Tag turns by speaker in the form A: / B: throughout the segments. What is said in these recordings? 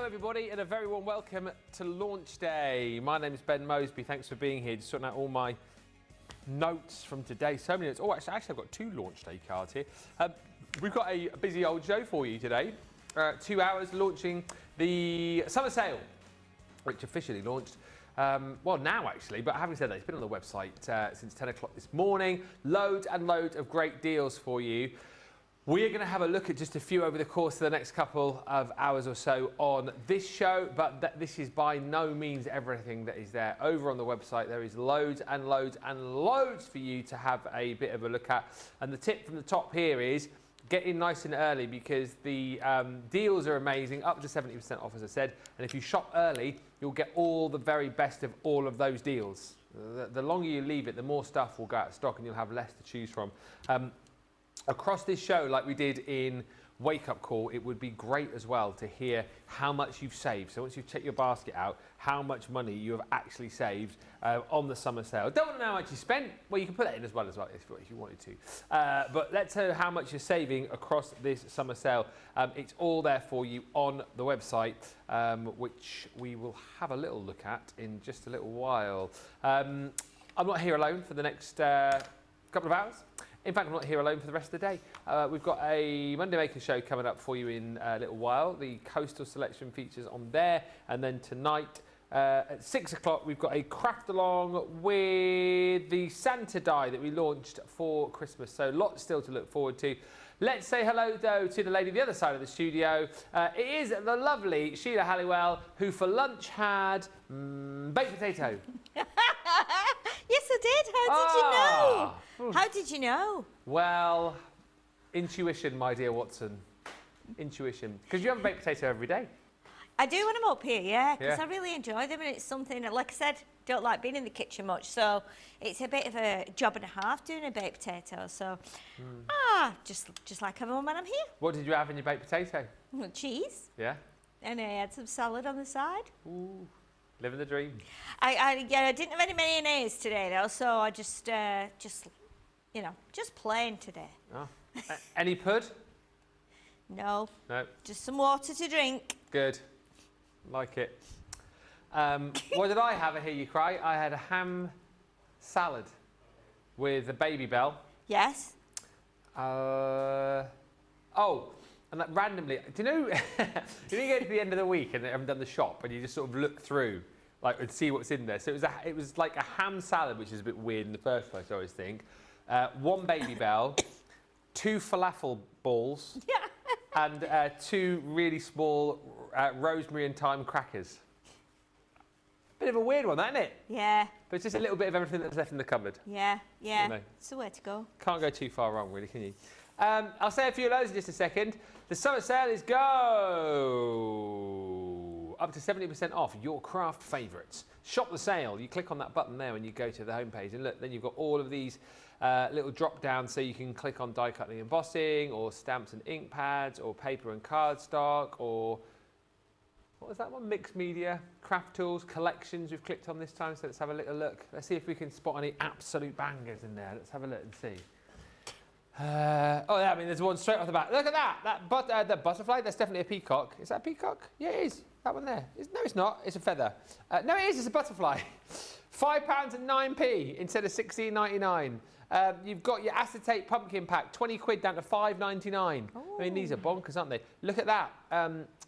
A: Hello everybody and a very warm welcome to launch day. My name is Ben Moseby, thanks for being here, just sorting out all my notes from today. So many notes. Oh, actually I've got 2 launch day cards here. We've got a busy old show for you today. 2 hours launching the summer sale, which officially launched, well now actually, but having said that, it's been on the website since 10 o'clock this morning. Loads and loads of great deals for you. We are going to have a look at just a few over the course of the next couple of hours or so on this show, but this is by no means everything that is there. Over on the website, there is loads and loads and loads for you to have a bit of a look at. And the tip from the top here is get in nice and early because the deals are amazing, up to 70% off, as I said. And if you shop early, you'll get all the very best of all of those deals. The longer you leave it, the more stuff will go out of stock and you'll have less to choose from. Across this show, like we did in Wake Up Call, it would be great as well to hear how much you've saved. So once you've checked your basket out, how much money you have actually saved on the summer sale. Don't want to know how much you spent? Well, you can put that in as well if you wanted to. But let's know how much you're saving across this summer sale. It's all there for you on the website, which we will have a little look at in just a little while. I'm not here alone for the next couple of hours. In fact, I'm not here alone for the rest of the day. We've got a Monday Maker show coming up for you in a little while. The Coastal Selection features on there. And then tonight at 6 o'clock, we've got a craft along with the Santa die that we launched for Christmas. So lots still to look forward to. Let's say hello, though, to the lady the other side of the studio. It is the lovely Sheila Halliwell, who for lunch had baked potato.
B: Yes, I did. How did you know? How did you know?
A: Well, intuition, my dear Watson. Intuition. Because you have a baked potato every day.
B: I do when I'm up here, yeah, because I really enjoy them, and it's something that, like I said, don't like being in the kitchen much, so it's a bit of a job and a half doing a baked potato. So, just like having when I'm here.
A: What did you have in your baked potato?
B: Cheese.
A: Yeah.
B: And I had some salad on the side.
A: Ooh, living the dream.
B: I didn't have any mayonnaise today though, so I just plain today.
A: Oh. Any pud?
B: No.
A: No.
B: Just some water to drink.
A: Good. Like it. What did I have? I hear you cry. I had a ham salad with a baby bell.
B: Yes.
A: Oh, and like randomly, do you know, you go to the end of the week and they haven't done the shop and you just sort of look through like and see what's in there. So it was like a ham salad, which is a bit weird in the first place, I always think. 1 baby bell, 2 falafel balls, and 2 really small rosemary and thyme crackers. Bit of a weird one, that, isn't it?
B: Yeah.
A: But it's just a little bit of everything that's left in the cupboard.
B: Yeah, yeah.
A: You know.
B: It's the way to go.
A: Can't go too far wrong, really, can you? I'll say a few of those in just a second. The summer sale is go! Up to 70% off your craft favourites. Shop the sale. You click on that button there when you go to the homepage, and look, then you've got all of these little drop downs, so you can click on die cutting and embossing, or stamps and ink pads, or paper and cardstock, or what was that one? Mixed media, craft tools, collections we've clicked on this time, so let's have a little look. Let's see if we can spot any absolute bangers in there. Let's have a look and see. Yeah, I mean, there's one straight off the bat. Look at that! The butterfly, that's definitely a peacock. Is that a peacock? Yeah, it is. That one there. No, it's not. It's a feather. No, it is. It's a butterfly. £5 and 9p instead of £16.99. You've got your acetate pumpkin pack, 20 quid down to £5.99. I mean, these are bonkers, aren't they? Look at that.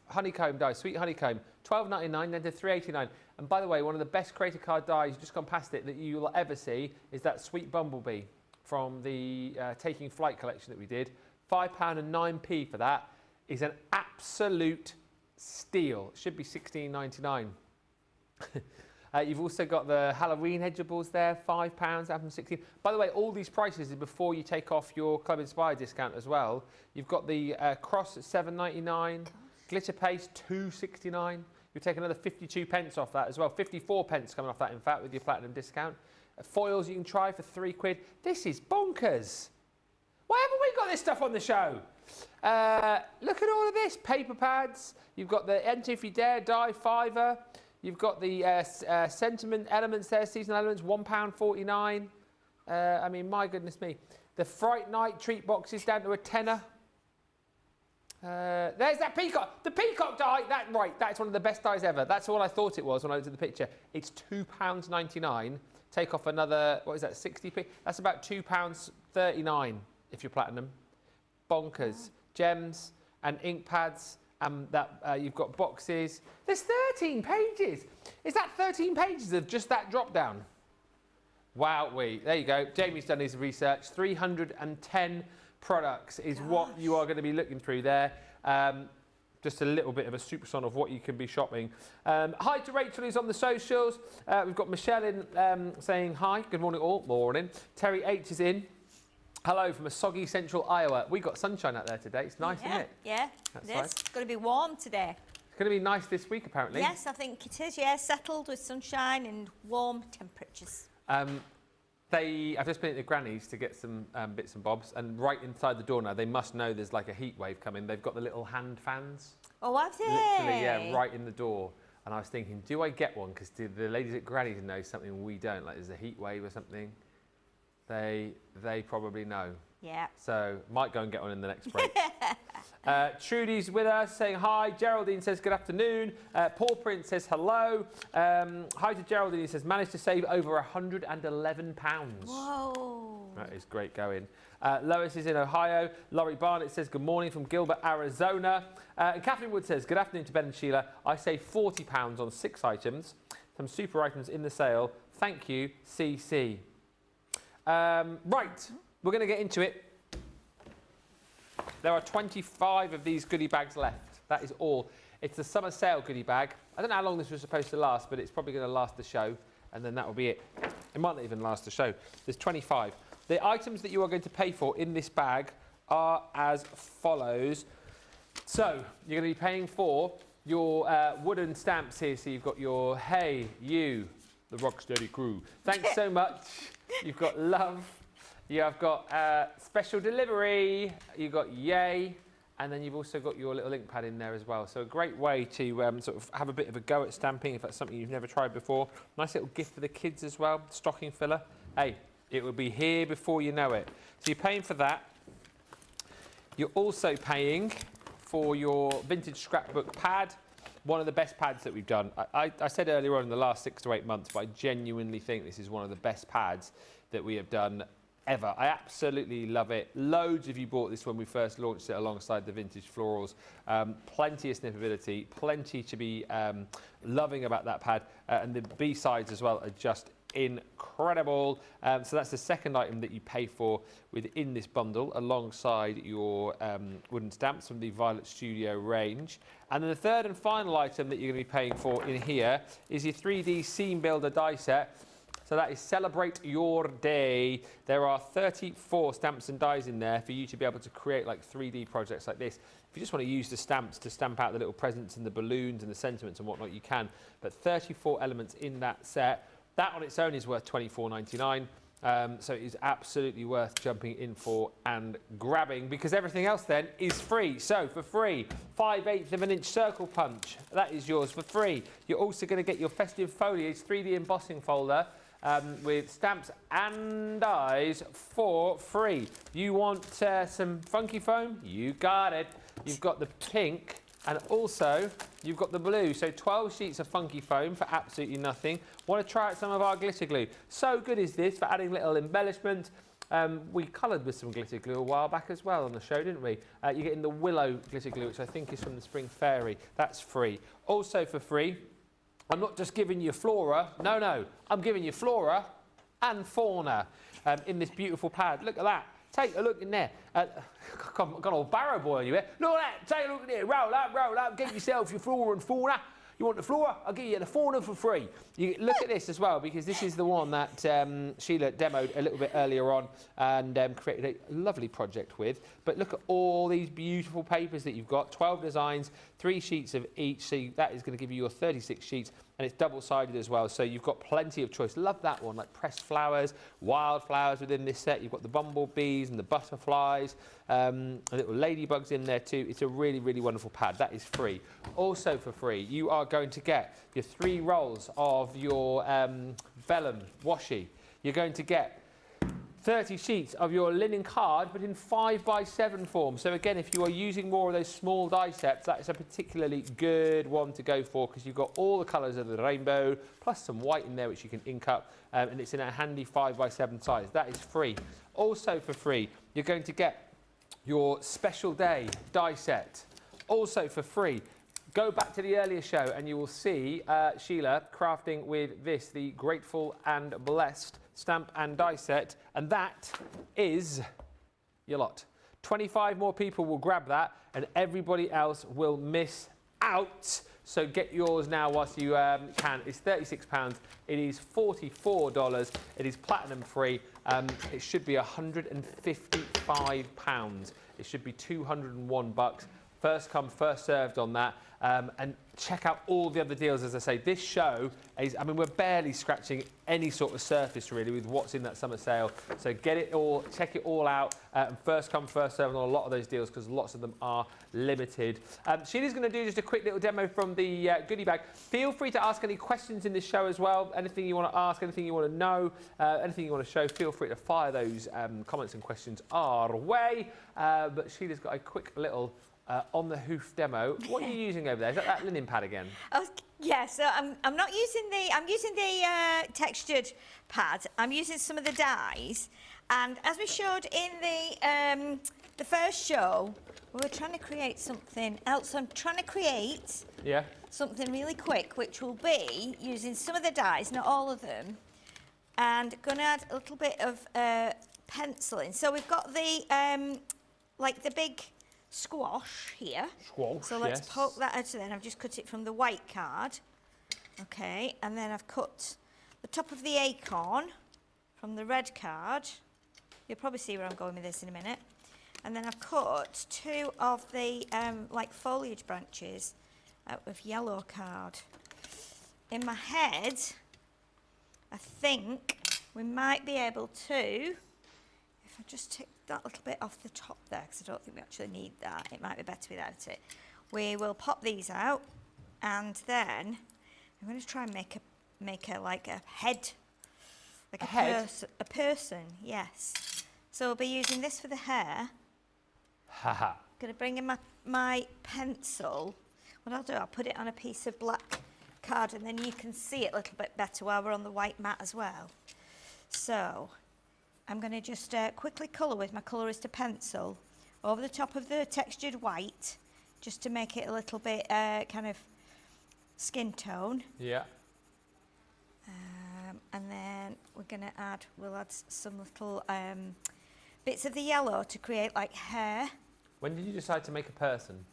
A: Honeycomb die, sweet honeycomb, £12.99 then to £3.89. And by the way, one of the best creator card dies, you've just gone past it, that you will ever see is that sweet bumblebee from the Taking Flight collection that we did. £5 and 9p for that is an absolute steal. It should be £16.99. You've also got the Halloween hedgeables there, £5 up from 16. By the way, all these prices are before you take off your Club Inspired discount as well. You've got the cross at £7.99, glitter paste £2.69. You'll take another 52 pence off that as well. 54 pence coming off that, in fact, with your platinum discount. Foils you can try for £3. This is bonkers. Why haven't we got this stuff on the show? Look at all of this. Paper pads. You've got the Enter If You Dare die fiver. You've got the sentiment elements there, seasonal elements, £1.49. I mean, my goodness me. The Fright Night treat boxes down to a tenner. There's that peacock. The peacock die. That's one of the best dies ever. That's all I thought it was when I looked at the picture. It's £2.99. Take off another, what is that, 60p? That's about £2.39 if you're platinum. Bonkers. Gems and ink pads. You've got boxes. There's 13 pages. Is that 13 pages of just that drop down? Wow, there you go. Jamie's done his research. 310 products is what you are going to be looking through there. Just a little bit of a super son of what you can be shopping. Hi to Rachel who's on the socials. We've got Michelle in saying hi. Good morning all. Morning. Terry H is in. Hello from a soggy central Iowa. We got sunshine out there today. It's nice, isn't it? Yeah,
B: it is. It's going to be warm today.
A: It's going to be nice this week, apparently.
B: Yes, I think it is. Yeah, settled with sunshine and warm temperatures.
A: I've just been at the Granny's to get some bits and bobs, and right inside the door now, they must know there's like a heat wave coming. They've got the little hand fans.
B: Oh, have they?
A: Literally, yeah, right in the door. And I was thinking, do I get one? Because the ladies at Granny's know something we don't, like there's a heat wave or something. They probably know.
B: Yeah.
A: So might go and get one in the next break. Trudy's with us saying hi. Geraldine says good afternoon. Paul Prince says hello. Hi to Geraldine. He says managed to save over £111.
B: Whoa.
A: That is great going. Lois is in Ohio. Laurie Barnett says good morning from Gilbert, Arizona. And Catherine Wood says good afternoon to Ben and Sheila. I saved £40 on 6 items. Some super items in the sale. Thank you, CC. Right, we're going to get into it. There are 25 of these goodie bags left. That is all. It's the summer sale goodie bag. I don't know how long this was supposed to last, but it's probably going to last the show, and then that will be it. It might not even last the show. There's 25. The items that you are going to pay for in this bag are as follows. So, you're going to be paying for your wooden stamps here. So you've got your Hey, You, the Rocksteady crew. Thanks so much. You've got love. You have got special delivery. You've got yay. And then you've also got your little ink pad in there as well. So a great way to sort of have a bit of a go at stamping if that's something you've never tried before. Nice little gift for the kids as well. Stocking filler. Hey, it will be here before you know it. So you're paying for that. You're also paying for your vintage scrapbook pad. One of the best pads that we've done. I said earlier on in the last 6 to 8 months, but I genuinely think this is one of the best pads that we have done ever. I absolutely love it. Loads of you bought this when we first launched it alongside the vintage florals. Plenty of snippability, plenty to be loving about that pad. And the B-sides as well are just incredible. So that's the second item that you pay for within this bundle alongside your wooden stamps from the Violet Studio range. And then the third and final item that you're going to be paying for in here is your 3D Scene Builder die set. So that is Celebrate Your Day. There are 34 stamps and dies in there for you to be able to create like 3D projects like this. If you just want to use the stamps to stamp out the little presents and the balloons and the sentiments and whatnot, you can. But 34 elements in that set. That on its own is worth £24.99. So it is absolutely worth jumping in for and grabbing because everything else then is free. So for free, 5/8 of an inch circle punch. That is yours for free. You're also going to get your festive foliage 3D embossing folder with stamps and dies for free. You want some funky foam? You got it. You've got the pink. And also, you've got the blue. So 12 sheets of funky foam for absolutely nothing. Want to try out some of our glitter glue? So good is this for adding little embellishment. We coloured with some glitter glue a while back as well on the show, didn't we? You're getting the willow glitter glue, which I think is from the Spring Fairy. That's free. Also for free, I'm not just giving you flora. No, I'm giving you flora and fauna in this beautiful pad. Look at that. Take a look in there. Got all barrow boy on you here. Look at that. Take a look in there. Roll up. Get yourself your flora and fauna. You want the flora? I'll give you the fauna for free. You look at this as well, because this is the one that Sheila demoed a little bit earlier on and created a lovely project with. But look at all these beautiful papers that you've got. 12 designs, 3 sheets of each. So that is going to give you your 36 sheets. And it's double-sided as well, so you've got plenty of choice. Love that one, like pressed flowers, wildflowers within this set. You've got the bumblebees and the butterflies, little ladybugs in there too. It's a really, really wonderful pad. That is free. Also for free, you are going to get your 3 rolls of your vellum washi. You're going to get 30 sheets of your linen card, but in 5x7 form. So again, if you are using more of those small die sets, that's a particularly good one to go for, because you've got all the colours of the rainbow, plus some white in there, which you can ink up, and it's in a handy 5x7 size. That is free. Also for free, you're going to get your special day die set. Also for free. Go back to the earlier show and you will see Sheila crafting with this, the Grateful and Blessed stamp and die set, and that is your lot. 25 more people will grab that and everybody else will miss out. So get yours now whilst you can. It's £36. It is $44. It is platinum free. It should be £155. It should be $201. First come, first served on that. And check out all the other deals. As I say, this show is, I mean, we're barely scratching any sort of surface really with what's in that summer sale. So get it all, check it all out. And first come, first served on a lot of those deals, because lots of them are limited. Sheila's going to do just a quick little demo from the goodie bag. Feel free to ask any questions in this show as well. Anything you want to ask, anything you want to know, anything you want to show, feel free to fire those comments and questions our way. But Sheila's got a quick little on the hoof demo. What are you using over there? Is that linen pad again?
B: Oh, yeah, so I'm not using I'm using the textured pad. I'm using some of the dyes, and as we showed in the first show, we were trying to create something else. So I'm trying to create something really quick, which will be using some of the dyes, not all of them, and going to add a little bit of penciling. So we've got the like the big squash here.
A: Squash,
B: so let's poke that out. Then I've just cut it from the white card. Okay, and then I've cut the top of the acorn from the red card. You'll probably see where I'm going with this in a minute. And then I've cut two of the like foliage branches out of yellow card. In my head, I think we might be able to, if I just take that little bit off the top there, because I don't think we actually need that. It might be better without it. We will pop these out, and then I'm going to try and make a like a head, like a person. Yes. So we'll be using this for the hair.
A: Haha.
B: Going to bring in my pencil. What I'll do, I'll put it on a piece of black card, and then you can see it a little bit better while we're on the white mat as well. So I'm going to just quickly colour with my colourista pencil over the top of the textured white, just to make it a little bit kind of skin tone.
A: Yeah.
B: And then we'll add some little bits of the yellow to create like hair.
A: When did you decide to make a person?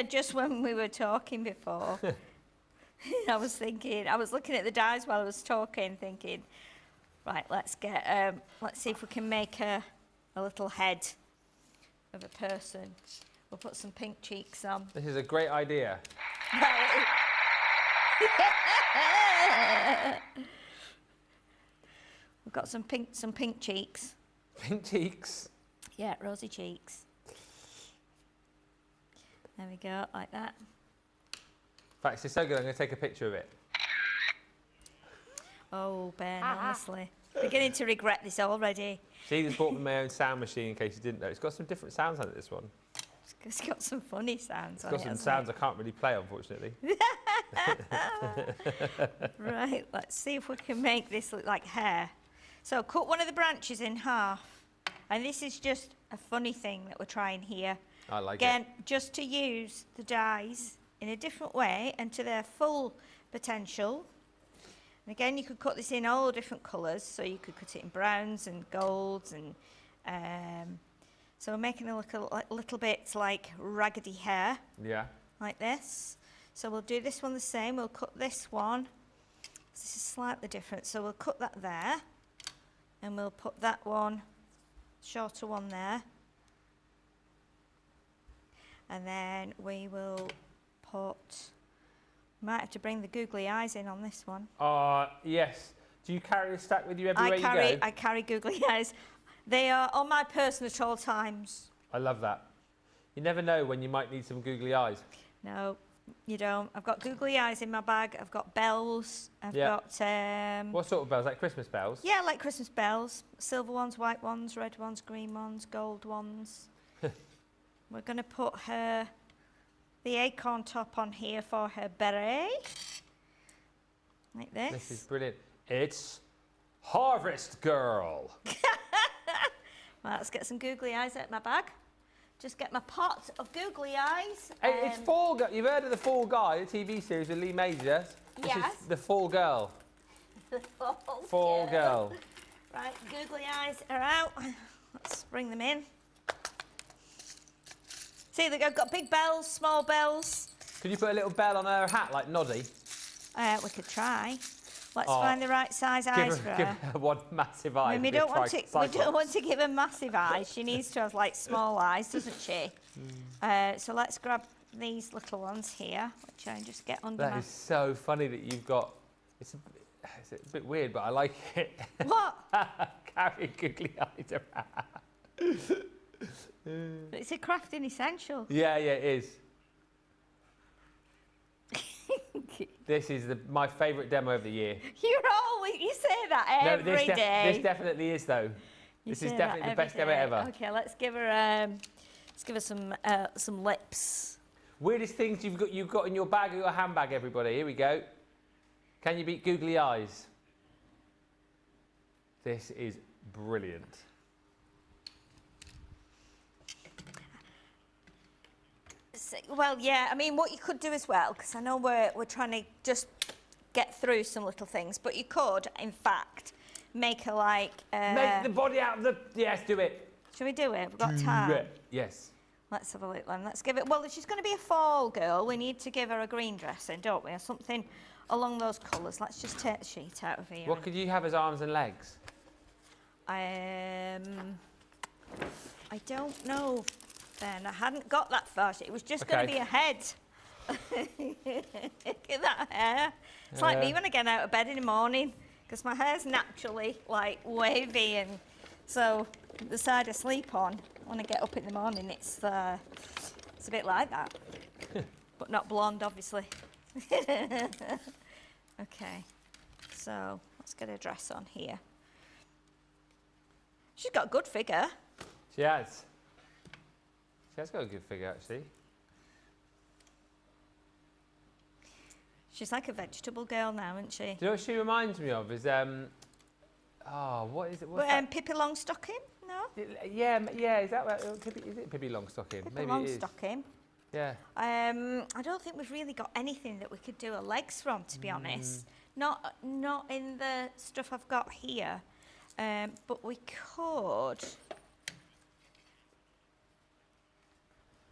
B: Just when we were talking before. I was looking at the dies while I was talking, thinking, right, let's see if we can make a little head of a person. We'll put some pink cheeks on.
A: This is a great idea.
B: We've got some pink cheeks.
A: Pink cheeks?
B: Yeah, rosy cheeks. There we go, like that.
A: In fact, it's so good, I'm going to take a picture of it.
B: Oh, Ben, honestly. Beginning to regret this already.
A: She just bought me my own sound machine, in case you didn't know. It's got some different sounds on it, this one.
B: It's got some funny sounds on it.
A: It's got some sounds I can't really play, unfortunately.
B: Right, let's see if we can make this look like hair. So cut one of the branches in half. And this is just a funny thing that we're trying here.
A: I like it.
B: Again, just to use the dies in a different way and to their full potential. And again, you could cut this in all different colours, so you could cut it in browns and golds, and so we're making it look a little bit like raggedy hair. Yeah. Like this. So we'll do this one the same. We'll cut this one. This is slightly different, so we'll cut that there, and we'll put that one, shorter one there, and then we will put. Might have to bring the googly eyes in on this one.
A: Yes. Do you carry a stack with you everywhere you go?
B: I carry googly eyes. They are on my person at all times.
A: I love that. You never know when you might need some googly eyes.
B: No, You know, I've got googly eyes in my bag. I've got bells. I've got...
A: what sort of bells? Like Christmas bells?
B: Yeah, like Christmas bells. Silver ones, white ones, red ones, green ones, gold ones. We're going to put the acorn top on here for her beret. Like this.
A: This is brilliant. It's Harvest Girl.
B: Well, let's get some googly eyes out of my bag. Just get my pot of googly eyes.
A: Hey, it's Fall Girl. You've heard of the Fall Guy, the TV series with Lee Majors? This
B: Yes.
A: is the Fall Girl.
B: The
A: Fall Girl.
B: Right, googly eyes are out. Let's bring them in. See, they've got big bells, small bells.
A: Could you put a little bell on her hat like Noddy?
B: We could try. Let's find the right size eyes for
A: Give
B: her.
A: her one massive eye.
B: I mean, we don't want to give her massive eyes. She needs to have like small eyes, doesn't she? So let's grab these little ones here, which I just get under
A: That is so funny that you've got. It's a bit weird, but I like it.
B: What?
A: Carry googly eyes around.
B: It's a crafting essential.
A: Yeah, it is. This is my favourite demo of the year.
B: You say that every day.
A: This definitely is though. This is definitely the best demo ever.
B: Okay, let's give her some lips.
A: Weirdest things you've got in your bag or your handbag, everybody. Here we go. Can you beat googly eyes? This is brilliant.
B: Well, yeah, I mean, what you could do as well, because I know we're trying to just get through some little things, but you could, in fact, make her like...
A: Make the body out of the... Yes, do it.
B: Shall we do it? We've got time.
A: Yes.
B: Let's have a look then. Let's give it... Well, if she's going to be a fall girl, we need to give her a green dress in, don't we? Or something along those colours. Let's just take the sheet out of here.
A: What could you have as arms and legs?
B: I don't know, Ben. I hadn't got that far. It was just going to be a head. Look at that hair. It's like me when I get out of bed in the morning, because my hair's naturally like wavy, and so the side I sleep on when I get up in the morning, it's a bit like that, but not blonde, obviously. Okay, so let's get a dress on here. She's got a good figure.
A: She has. She has got a good figure, actually.
B: She's like a vegetable girl now, isn't she?
A: Do you know what she reminds me of? Is what is it? What's that?
B: Pippi Longstocking? No.
A: Yeah. Is that what, is it Pippi Longstocking?
B: Pippi
A: Maybe
B: Longstocking.
A: It is. Yeah.
B: I don't think we've really got anything that we could do her legs from, to be honest. Not in the stuff I've got here. But we could.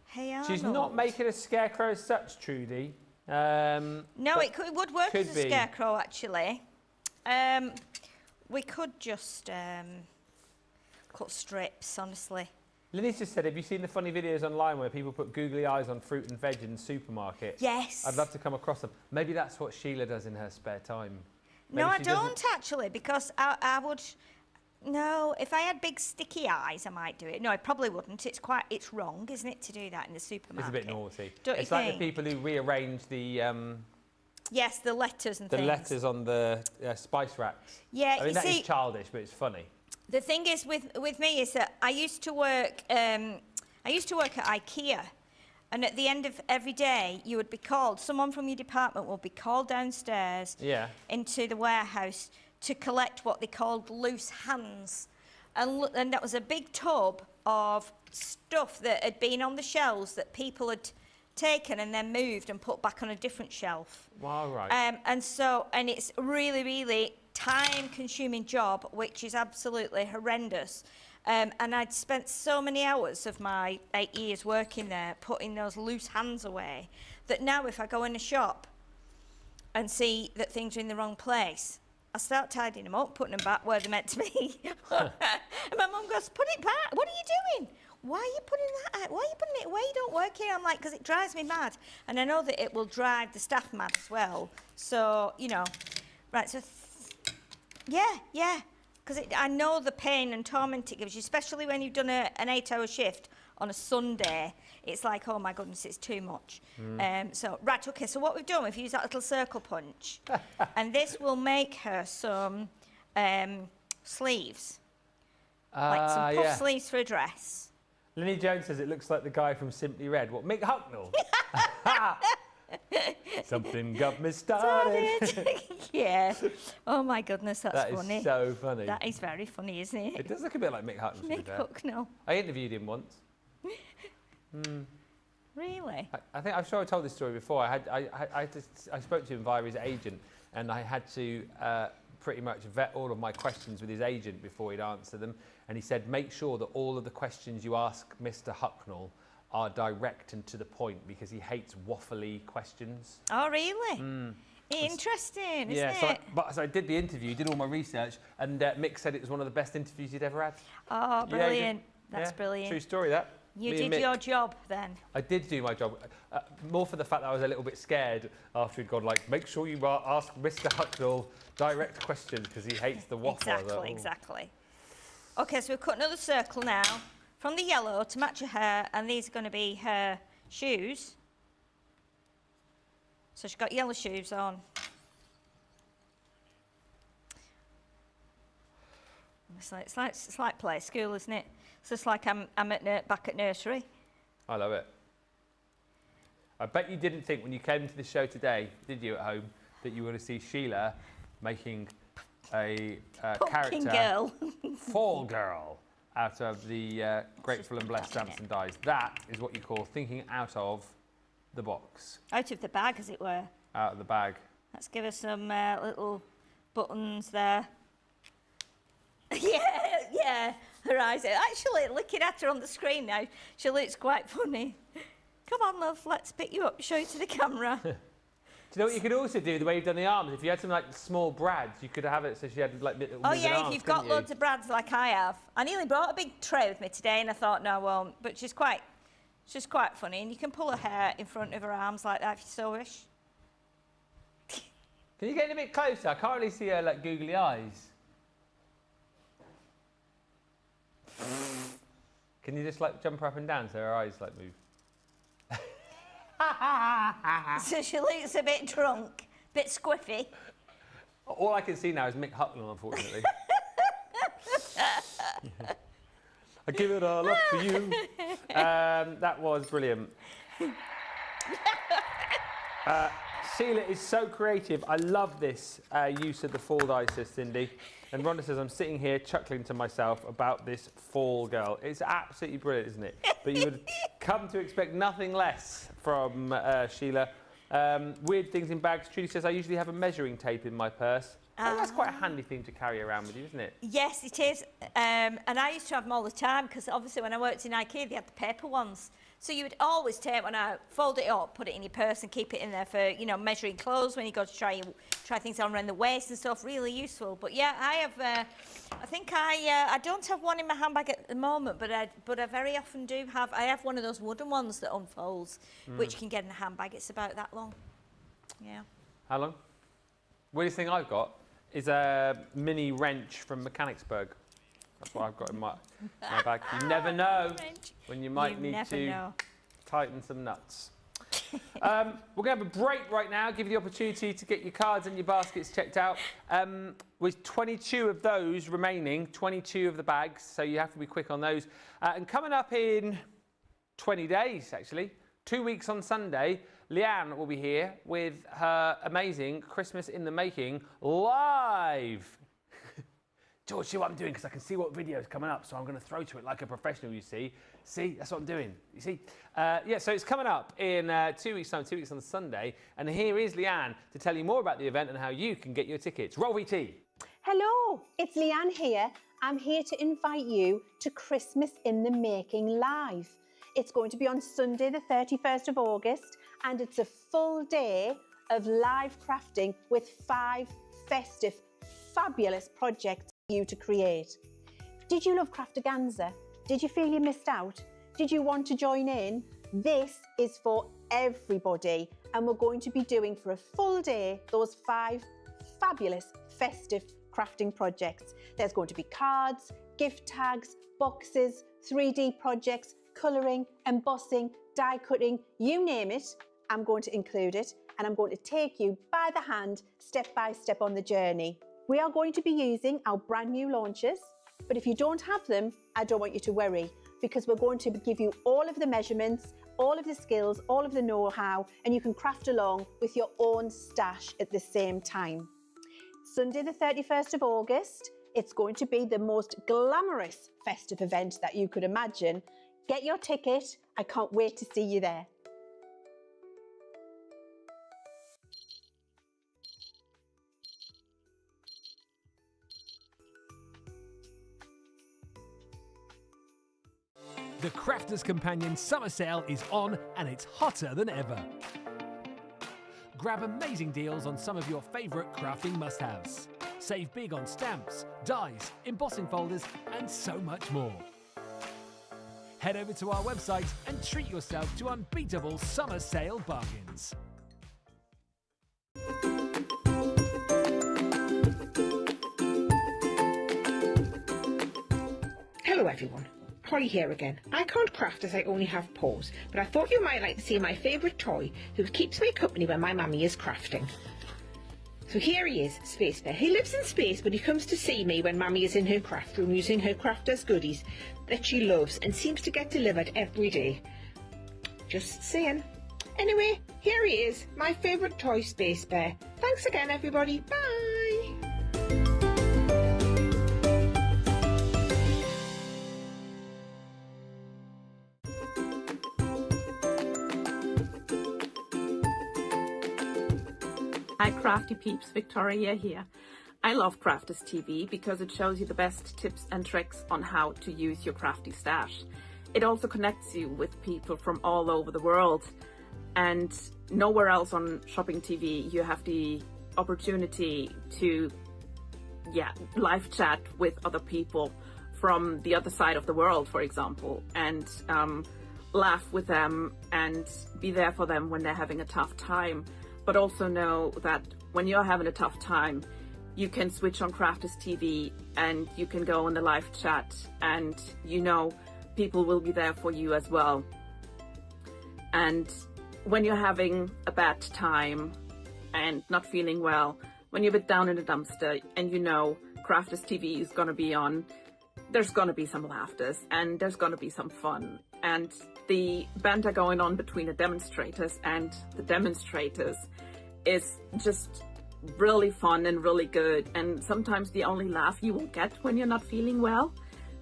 B: Hey, Arnold.
A: She's not making a scarecrow as such, Trudy.
B: No, it would work as a scarecrow, actually. We could just cut strips, honestly.
A: Lily's just said, have you seen the funny videos online where people put googly eyes on fruit and veg in the supermarket?
B: Yes.
A: I'd love to come across them. Maybe that's what Sheila does in her spare time.
B: No, I don't actually, because I would... No, if I had big sticky eyes, I might do it. No, I probably wouldn't. It's wrong, isn't it, to do that in the supermarket?
A: It's a bit naughty.
B: Don't you
A: it's like
B: think?
A: the people who rearrange the...
B: yes, the letters and things.
A: The letters on the spice racks.
B: Yeah,
A: I mean, that is childish, but it's funny.
B: The thing is with me is that I used to work at IKEA, and at the end of every day you would be called, someone from your department would be called downstairs into the warehouse to collect what they called loose hands, and that was a big tub of stuff that had been on the shelves that people had taken and then moved and put back on a different shelf.
A: Wow, right.
B: And it's really, really time-consuming job, which is absolutely horrendous. And I'd spent so many hours of my 8 years working there putting those loose hands away that now if I go in a shop and see that things are in the wrong place, I start tidying them up, putting them back where they're meant to be. And my mum goes, put it back. What are you doing? Why are you putting that out? Why are you putting it away? You don't work here. I'm like, because it drives me mad. And I know that it will drive the staff mad as well. So, you know, right, so, yeah. Because I know the pain and torment it gives you, especially when you've done an 8-hour shift on a Sunday, it's like, oh my goodness, it's too much. So what we've done, we've used that little circle punch, and this will make her some sleeves, like some puff sleeves for a dress.
A: Linny Jones says it looks like the guy from Simply Red. What, Mick Hucknall? Something got me started.
B: Yeah. Oh my goodness, that's funny.
A: That is so funny.
B: That is very funny, isn't it?
A: It does look a bit like Mick Hucknall.
B: Mick Hucknall.
A: I interviewed him once.
B: Really?
A: I'm sure I told this story before. I spoke to him via his agent, and I had to pretty much vet all of my questions with his agent before he'd answer them. And he said, make sure that all of the questions you ask Mr. Hucknall are direct and to the point, because he hates waffly questions.
B: Oh, really? Interesting, isn't it?
A: So I did the interview, did all my research, and Mick said it was one of the best interviews he'd ever had.
B: Oh, brilliant. That's brilliant.
A: True story, that.
B: You did your job then.
A: I did do my job, more for the fact that I was a little bit scared after he'd gone, like, make sure you ask Mr. Hucknall direct questions, because he hates the waffle.
B: Exactly. Okay, so we've cut another circle now from the yellow to match her hair, and these are going to be her shoes. So she's got yellow shoes on. It's like play school, isn't it? It's just like I'm back at nursery.
A: I love it. I bet you didn't think when you came to the show today, did you, at home, that you were going to see Sheila making a character,
B: girl.
A: Fall Girl, out of the Grateful and Blessed Stamps and Dies. That is what you call thinking out of the box.
B: Out of the bag, as it were.
A: Out of the bag.
B: Let's give her some little buttons there. Yeah, her eyes. Actually, looking at her on the screen now, she looks quite funny. Come on, love, let's pick you up, show you to the camera.
A: Do you know what you could also do, the way you've done the arms? If you had some like small brads, you could have it so she had like little arms,
B: if you've got loads of brads like I have. I nearly brought a big tray with me today, and I thought, no, I won't. But she's quite funny, and you can pull her hair in front of her arms like that if you so wish.
A: Can you get a bit closer? I can't really see her like googly eyes. Can you just like jump her up and down so her eyes like move?
B: So she looks a bit drunk, a bit squiffy.
A: All I can see now is Mick Hucknall, unfortunately. I give it all up for you. That was brilliant. Sheila is so creative. I love this use of the fall dicer, Cindy. And Rhonda says, I'm sitting here chuckling to myself about this Fall Girl. It's absolutely brilliant, isn't it? But you would come to expect nothing less from Sheila. Weird things in bags. Trudy says, I usually have a measuring tape in my purse. Oh, that's quite a handy thing to carry around with you, isn't it?
B: Yes, it is. And I used to have them all the time, because obviously when I worked in IKEA, they had the paper ones. So you would always take one out, fold it up, put it in your purse and keep it in there for, you know, measuring clothes when you go to try things on around the waist and stuff. Really useful. But yeah, I have, I think I don't have one in my handbag at the moment, but I very often do have. I have one of those wooden ones that unfolds, which can get in a handbag. It's about that long. Yeah.
A: How long? Weirdest thing I've got is a mini wrench from Mechanicsburg. That's what I've got in my bag. You never know when you might need to tighten some nuts. We're going to have a break right now, give you the opportunity to get your cards and your baskets checked out. With 22 of those remaining, 22 of the bags, so you have to be quick on those. And coming up in 20 days, actually, 2 weeks on Sunday, Leanne will be here with her amazing Christmas in the Making live. George, see what I'm doing, because I can see what video is coming up, so I'm going to throw to it like a professional, you see. See, that's what I'm doing, you see. Yeah, so it's coming up in 2 weeks' time, 2 weeks on Sunday, and here is Leanne to tell you more about the event and how you can get your tickets. Roll VT.
C: Hello, it's Leanne here. I'm here to invite you to Christmas in the Making Live. It's going to be on Sunday, the 31st of August, and it's a full day of live crafting with 5 festive, fabulous projects for you to create. Did you love Crafterganza? Did you feel you missed out? Did you want to join in? This is for everybody, and we're going to be doing for a full day those 5 fabulous, festive crafting projects. There's going to be cards, gift tags, boxes, 3D projects, colouring, embossing, die cutting, you name it, I'm going to include it, and I'm going to take you by the hand, step by step on the journey. We are going to be using our brand new launchers, but if you don't have them, I don't want you to worry, because we're going to give you all of the measurements, all of the skills, all of the know-how, and you can craft along with your own stash at the same time. Sunday the 31st of August, it's going to be the most glamorous festive event that you could imagine. Get your ticket, I can't wait to see you there.
D: The Crafters Companion summer sale is on and it's hotter than ever. Grab amazing deals on some of your favourite crafting must-haves. Save big on stamps, dies, embossing folders and so much more. Head over to our website and treat yourself to unbeatable summer sale bargains.
E: Hello everyone, Holly here again. I can't craft as I only have paws, but I thought you might like to see my favourite toy who keeps me company when my mummy is crafting. So here he is, Space Bear. He lives in space, but he comes to see me when mummy is in her craft room using her crafters goodies that she loves and seems to get delivered every day. Just saying. Anyway, here he is, my favourite toy, Space Bear. Thanks again everybody, bye!
F: Hi Crafty Peeps, Victoria here. I love Crafters TV because it shows you the best tips and tricks on how to use your crafty stash. It also connects you with people from all over the world, and nowhere else on Shopping TV you have the opportunity to live chat with other people from the other side of the world, for example, and laugh with them and be there for them when they're having a tough time. But also know that when you're having a tough time, you can switch on Crafters TV and you can go on the live chat, and you know people will be there for you as well. And when you're having a bad time and not feeling well, when you're a bit down in the dumpster and you know Crafters TV is going to be on, there's going to be some laughters and there's going to be some fun. And the banter going on between the demonstrators and the demonstrators is just really fun and really good, and sometimes the only laugh you will get when you're not feeling well.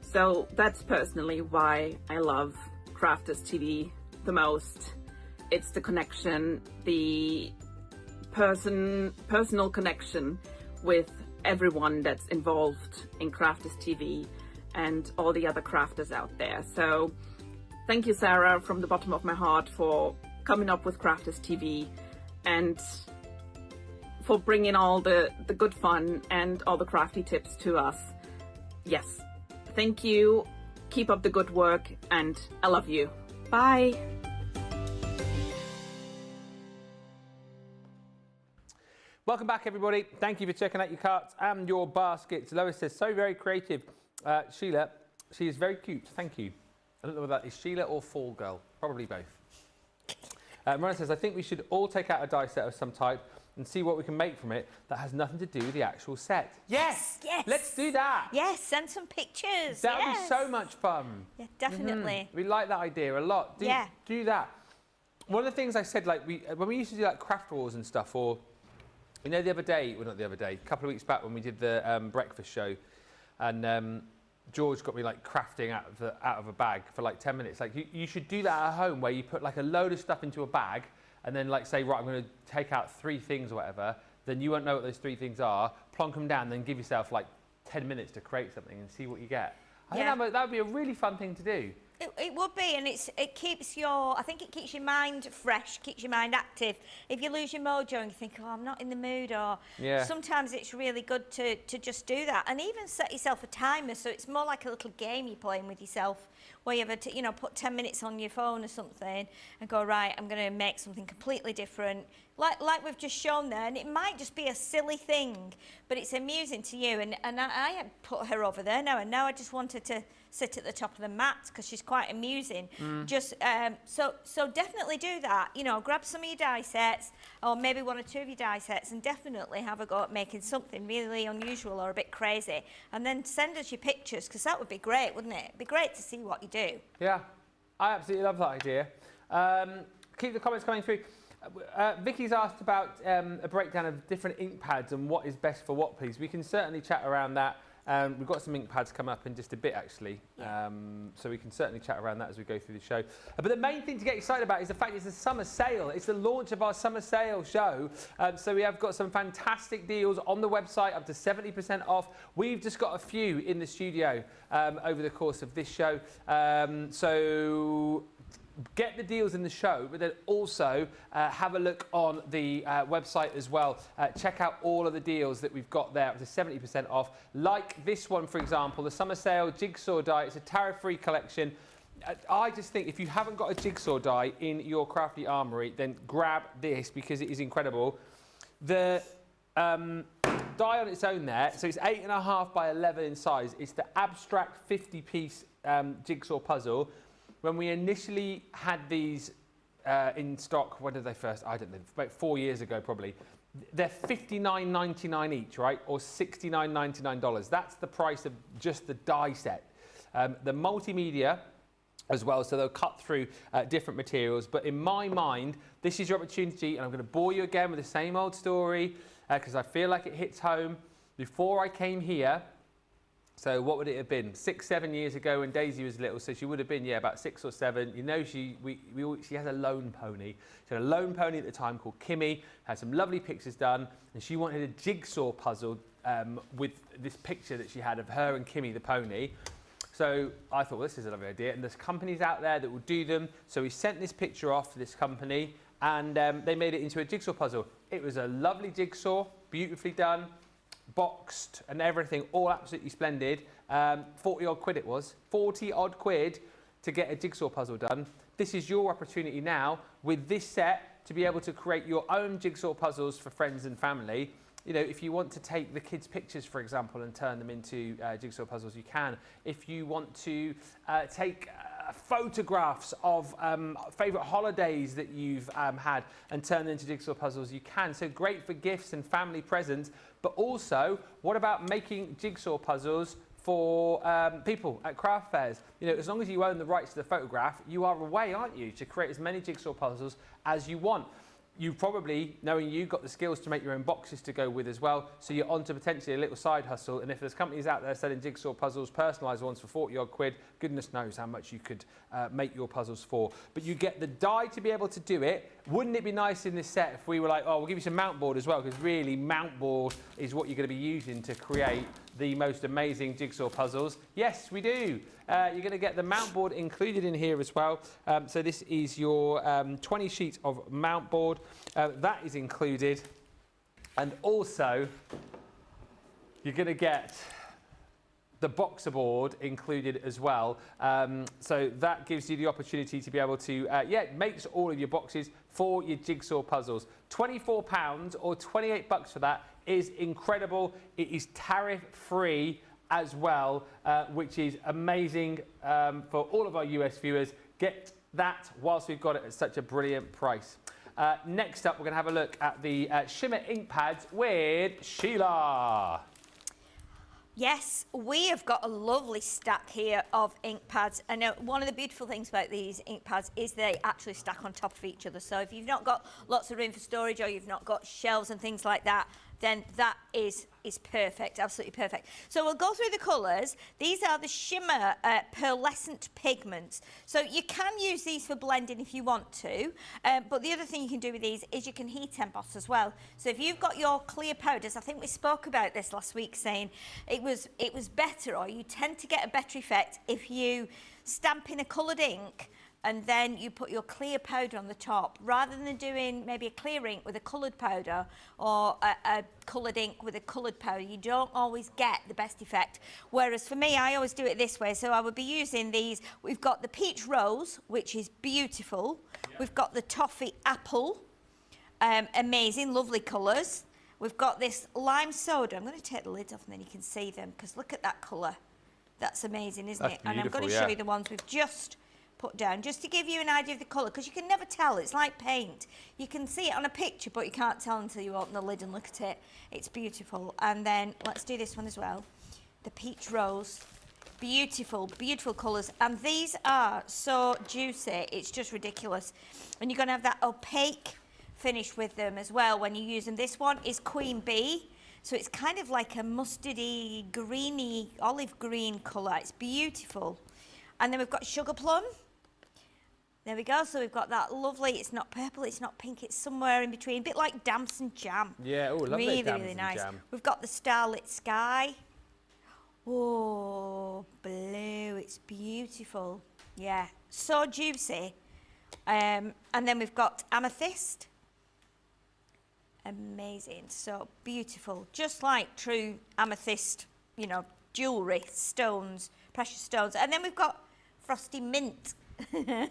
F: So that's personally why I love Crafters TV the most. It's the connection, the personal connection with everyone that's involved in Crafters TV and all the other crafters out there. So thank you, Sarah, from the bottom of my heart for coming up with Crafters TV and for bringing all the good fun and all the crafty tips to us. Yes, thank you. Keep up the good work and I love you. Bye.
A: Welcome back, everybody. Thank you for checking out your carts and your baskets. Lois says, so very creative. Sheila, she is very cute. Thank you. I don't know whether that is Sheila or Fall Girl. Probably both. Rona says, I think we should all take out a die set of some type and see what we can make from it that has nothing to do with the actual set. Yes!
B: Yes!
A: Let's do that!
B: Yes, send some pictures.
A: That would be so much fun.
B: Yeah, definitely.
A: We like that idea a lot. Do that. One of the things I said, like when we used to do like craft wars and stuff, or you know, the other day, well not the other day, a couple of weeks back when we did the breakfast show, and George got me like crafting out of a bag for like 10 minutes. Like you should do that at home, where you put like a load of stuff into a bag and then like say, right, I'm going to take out 3 things or whatever. Then you won't know what those 3 things are. Plonk them down, then give yourself like 10 minutes to create something and see what you get. I think that would be a really fun thing to do.
B: It would be, and it keeps I think it keeps your mind fresh, keeps your mind active. If you lose your mojo and you think, oh, I'm not in the mood, or sometimes it's really good to just do that, and even set yourself a timer, so it's more like a little game you're playing with yourself. where you have to, put 10 minutes on your phone or something and go, right, I'm going to make something completely different, like we've just shown there, and it might just be a silly thing, but it's amusing to you. And I had put her over there now, and now I just wanted to sit at the top of the mat because she's quite amusing. Just so definitely do that. Grab some of your die sets, or maybe one or two of your die sets, and definitely have a go at making something really unusual or a bit crazy, and then send us your pictures, because that would be great, wouldn't it? It'd be great to see what you do.
A: Yeah, I absolutely love that idea. Keep the comments coming through. Vicky's asked about a breakdown of different ink pads and what is best for what, please. We can certainly chat around that. We've got some ink pads coming up in just a bit, actually. So we can certainly chat around that as we go through the show. But the main thing to get excited about is the fact it's a summer sale. It's the launch of our summer sale show. So we have got some fantastic deals on the website, up to 70% off. We've just got a few in the studio over the course of this show. So get the deals in the show, but then also have a look on the website as well. Check out all of the deals that we've got there up to 70% off. Like this one, for example, the summer sale jigsaw die. It's a tariff-free collection. I just think if you haven't got a jigsaw die in your crafty armoury, then grab this because it is incredible. The die on its own there, so it's 8.5 by 11 in size. It's the abstract 50-piece jigsaw puzzle. When we initially had these in stock, when did they first? I don't know, about 4 years ago probably. They're $59.99 each, right? Or $69.99. That's the price of just the die set. The multimedia as well, so they'll cut through different materials. But in my mind, this is your opportunity, and I'm going to bore you again with the same old story because I feel like it hits home. Before I came here, so what would it have been? 6, 7 years ago when Daisy was little, so she would have been, about 6 or 7. She has a lone pony. She had a lone pony at the time called Kimmy, had some lovely pictures done, and she wanted a jigsaw puzzle with this picture that she had of her and Kimmy the pony. So I thought, well, this is a lovely idea, and there's companies out there that will do them. So we sent this picture off to this company, and they made it into a jigsaw puzzle. It was a lovely jigsaw, beautifully done, boxed and everything, all absolutely splendid. 40 odd quid it was. 40 odd quid to get a jigsaw puzzle done. This is your opportunity now with this set to be able to create your own jigsaw puzzles for friends and family. If you want to take the kids' pictures, for example, and turn them into jigsaw puzzles, you can. If you want to take photographs of favourite holidays that you've had and turn them into jigsaw puzzles, you can. So great for gifts and family presents. But also, what about making jigsaw puzzles for people at craft fairs? As long as you own the rights to the photograph, you are away, aren't you, to create as many jigsaw puzzles as you want. You probably, knowing you, got the skills to make your own boxes to go with as well, so you're on to potentially a little side hustle. And if there's companies out there selling jigsaw puzzles, personalised ones for 40 odd quid, goodness knows how much you could make your puzzles for. But you get the die to be able to do it. Wouldn't it be nice in this set if we were like, oh, we'll give you some mount board as well, because really mount board is what you're going to be using to create the most amazing jigsaw puzzles. Yes, we do. You're going to get the mount board included in here as well. So this is your 20 sheets of mount board. That is included. And also, you're going to get the boxer board included as well. So that gives you the opportunity to be able to, make all of your boxes for your jigsaw puzzles. £24 or $28 for that is incredible. It is tariff-free as well, which is amazing for all of our US viewers. Get that whilst we've got it at such a brilliant price. Next up, we're going to have a look at the Shimmer ink pads with Sheila.
B: Yes, we have got a lovely stack here of ink pads. And one of the beautiful things about these ink pads is they actually stack on top of each other. So if you've not got lots of room for storage, or you've not got shelves and things like that, then that is perfect, absolutely perfect. So we'll go through the colours. These are the Shimmer pearlescent pigments. So you can use these for blending if you want to, but the other thing you can do with these is you can heat emboss as well. So if you've got your clear powders, I think we spoke about this last week, saying it was better, or you tend to get a better effect if you stamp in a coloured ink and then you put your clear powder on the top. Rather than doing maybe a clear ink with a coloured powder or a coloured ink with a coloured powder, you don't always get the best effect. Whereas for me, I always do it this way. So I would be using these. We've got the peach rose, which is beautiful. Yep. We've got the toffee apple, amazing, lovely colours. We've got this lime soda. I'm going to take the lids off and then you can see them, because look at that colour. That's amazing, isn't it? And I'm going to show you the ones we've just put down, just to give you an idea of the colour, because you can never tell. It's like paint. You can see it on a picture, but you can't tell until you open the lid and look at it. It's beautiful. And then let's do this one as well. The peach rose. Beautiful, beautiful colours. And these are so juicy. It's just ridiculous. And you're going to have that opaque finish with them as well when you use them. This one is Queen Bee. So it's kind of like a mustardy, greeny, olive green colour. It's beautiful. And then we've got Sugar Plum. There we go. So we've got that lovely, it's not purple, it's not pink, it's somewhere in between. A bit like Damson Jam.
A: Yeah, oh, lovely
B: really,
A: Damson
B: really nice.
A: Jam.
B: We've got the Starlit Sky. Oh, blue, it's beautiful. Yeah, so juicy. And then we've got Amethyst. Amazing, so beautiful. Just like true amethyst, you know, jewellery, stones, precious stones. And then we've got Frosty Mint.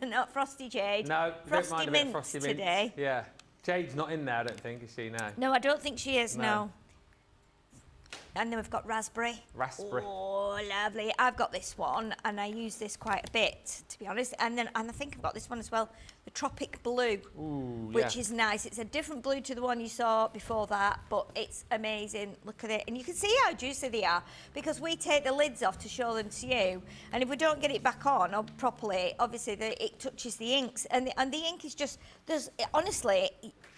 B: Not Frosty Jade.
A: No,
B: Frosty
A: don't mind
B: Mint
A: a bit of Frosty
B: today.
A: Mint. Yeah. Jade's not in there, I don't think, is she? No.
B: No, I don't think she is, no. And then we've got Raspberry.
A: Raspberry.
B: Oh, lovely. I've got this one, and I use this quite a bit, to be honest. And I think I've got this one as well, the Tropic Blue, which is nice. It's a different blue to the one you saw before that, but it's amazing. Look at it. And you can see how juicy they are, because we take the lids off to show them to you. And if we don't get it back on or properly, obviously it touches the inks. And the ink is just, honestly,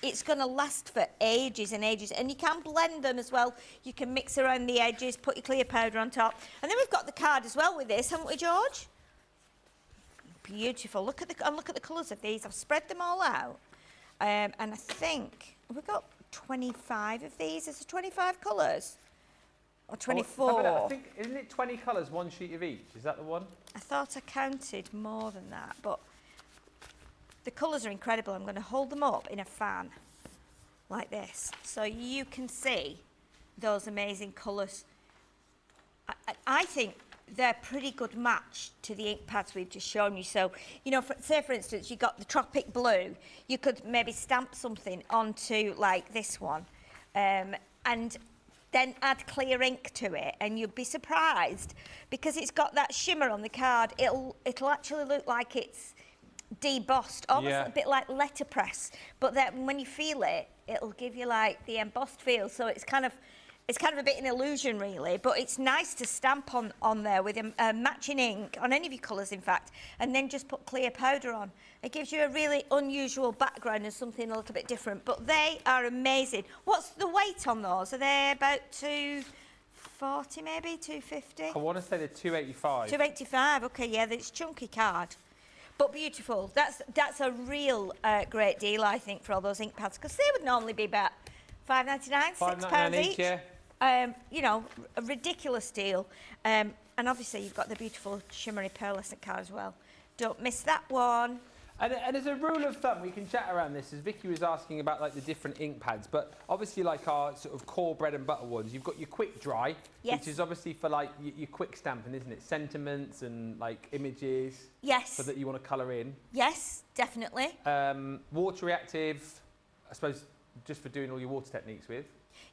B: it's going to last for ages and ages. And you can blend them as well. You can mix around the edges, put your clear powder on top. And then we've got the card as well with this, haven't we, George? Beautiful. Look at the colours of these. I've spread them all out. And I think we've got 25 of these. Is there 25 colours? Or 24?
A: I think, isn't it 20 colours, one sheet of each? Is that the one?
B: I thought I counted more than that, but the colours are incredible. I'm going to hold them up in a fan like this, so you can see those amazing colours. I think they're a pretty good match to the ink pads we've just shown you. So, you know, say for instance, you got the Tropic Blue, you could maybe stamp something onto like this one, and then add clear ink to it, and you'd be surprised, because it's got that shimmer on the card. It'll actually look like it's debossed, almost a bit like letterpress, but then when you feel it, it'll give you like the embossed feel. So it's kind of a bit an illusion, really, but it's nice to stamp on there with a matching ink, on any of your colours, in fact, and then just put clear powder on. It gives you a really unusual background and something a little bit different, but they are amazing. What's the weight on those? Are they about 240 maybe, 250?
A: I want to say they're 285.
B: 285, okay, yeah, it's chunky card. But beautiful. That's a real great deal, I think, for all those ink pads, because they would normally be about £5.99, £6 each.
A: Yeah.
B: You know, a ridiculous deal. And obviously you've got the beautiful shimmery pearlescent card as well. Don't miss that one.
A: And as a rule of thumb, we can chat around this, as Vicky was asking about like the different ink pads, but obviously like our sort of core bread and butter ones, you've got your quick dry, which is obviously for like your quick stamping, isn't it? Sentiments and like images.
B: Yes.
A: So that you want to colour in.
B: Yes, definitely.
A: Water reactive, I suppose, just for doing all your water techniques with.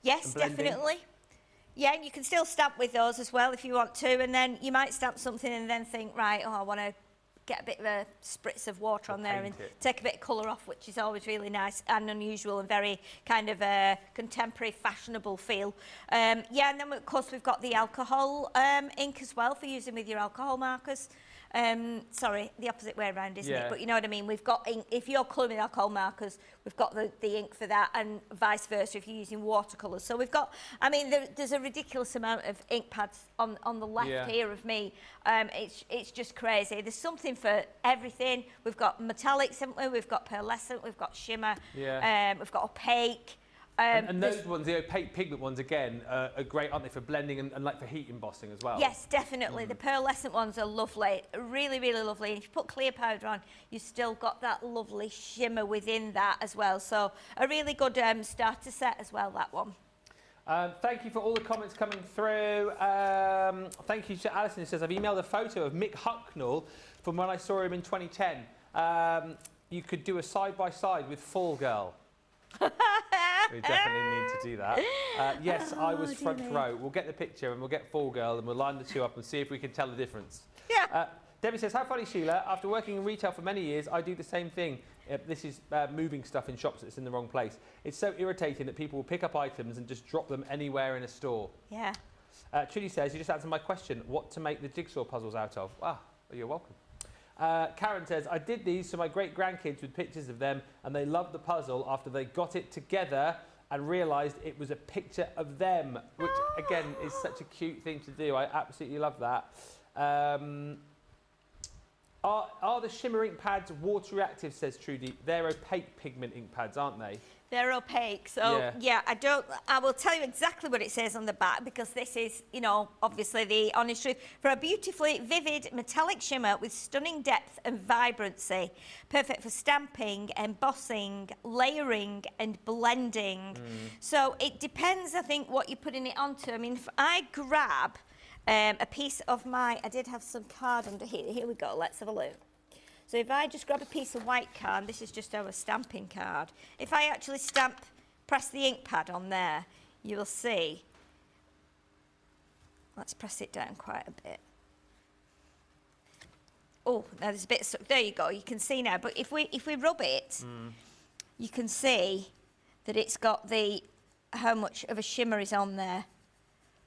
B: Yes, definitely. Yeah, and you can still stamp with those as well if you want to, and then you might stamp something and then think, right, I want to get a bit of a spritz of water on there and take a bit of colour off, which is always really nice and unusual and very kind of contemporary, fashionable feel. Yeah, and then of course we've got the alcohol ink as well for using with your alcohol markers. Sorry, the opposite way around, isn't it? But you know what I mean? We've got ink, if you're colouring with alcohol markers, we've got the ink for that, and vice versa if you're using watercolours. So we've got, I mean, there's a ridiculous amount of ink pads on the left here of me. It's just crazy. There's something for everything. We've got metallics, haven't we? We've got pearlescent, we've got shimmer, we've got opaque.
A: And those ones, the opaque pigment ones, again, are great, aren't they, for blending and like for heat embossing as well?
B: Yes, definitely. The pearlescent ones are lovely, really, really lovely. And if you put clear powder on, you've still got that lovely shimmer within that as well. So a really good starter set as well, that one.
A: Thank you for all the comments coming through. Thank you to Alison, who says, I've emailed a photo of Mick Hucknall from when I saw him in 2010. You could do a side-by-side with Fall Girl. We definitely need to do that. Yes, I was front row. We'll get the picture and we'll get Fall Girl and we'll line the two up and see if we can tell the difference.
B: Yeah.
A: Debbie says, how funny, Sheila. After working in retail for many years, I do the same thing. This is moving stuff in shops that's in the wrong place. It's so irritating that people will pick up items and just drop them anywhere in a store.
B: Yeah.
A: Trudy says, you just answered my question, what to make the jigsaw puzzles out of. Ah, well, you're welcome. Karen says, I did these to my great-grandkids with pictures of them and they loved the puzzle after they got it together and realised it was a picture of them, which, again, is such a cute thing to do. I absolutely love that. Are the Shimmer ink pads water reactive, says Trudy? They're opaque pigment ink pads, aren't they?
B: They're opaque, so yeah, I will tell you exactly what it says on the back because this is, you know, obviously the honest truth. For a beautifully vivid metallic shimmer with stunning depth and vibrancy, perfect for stamping, embossing, layering and blending. So it depends, I think, what you're putting it onto. I mean, if I grab a piece of I did have some card under here. Here we go, let's have a look. So if I just grab a piece of white card, this is just our stamping card. If I actually press the ink pad on there, you will see. Let's press it down quite a bit. Oh, now there's a bit stuck. There you go, you can see now. But if we rub it, you can see that it's got how much of a shimmer is on there.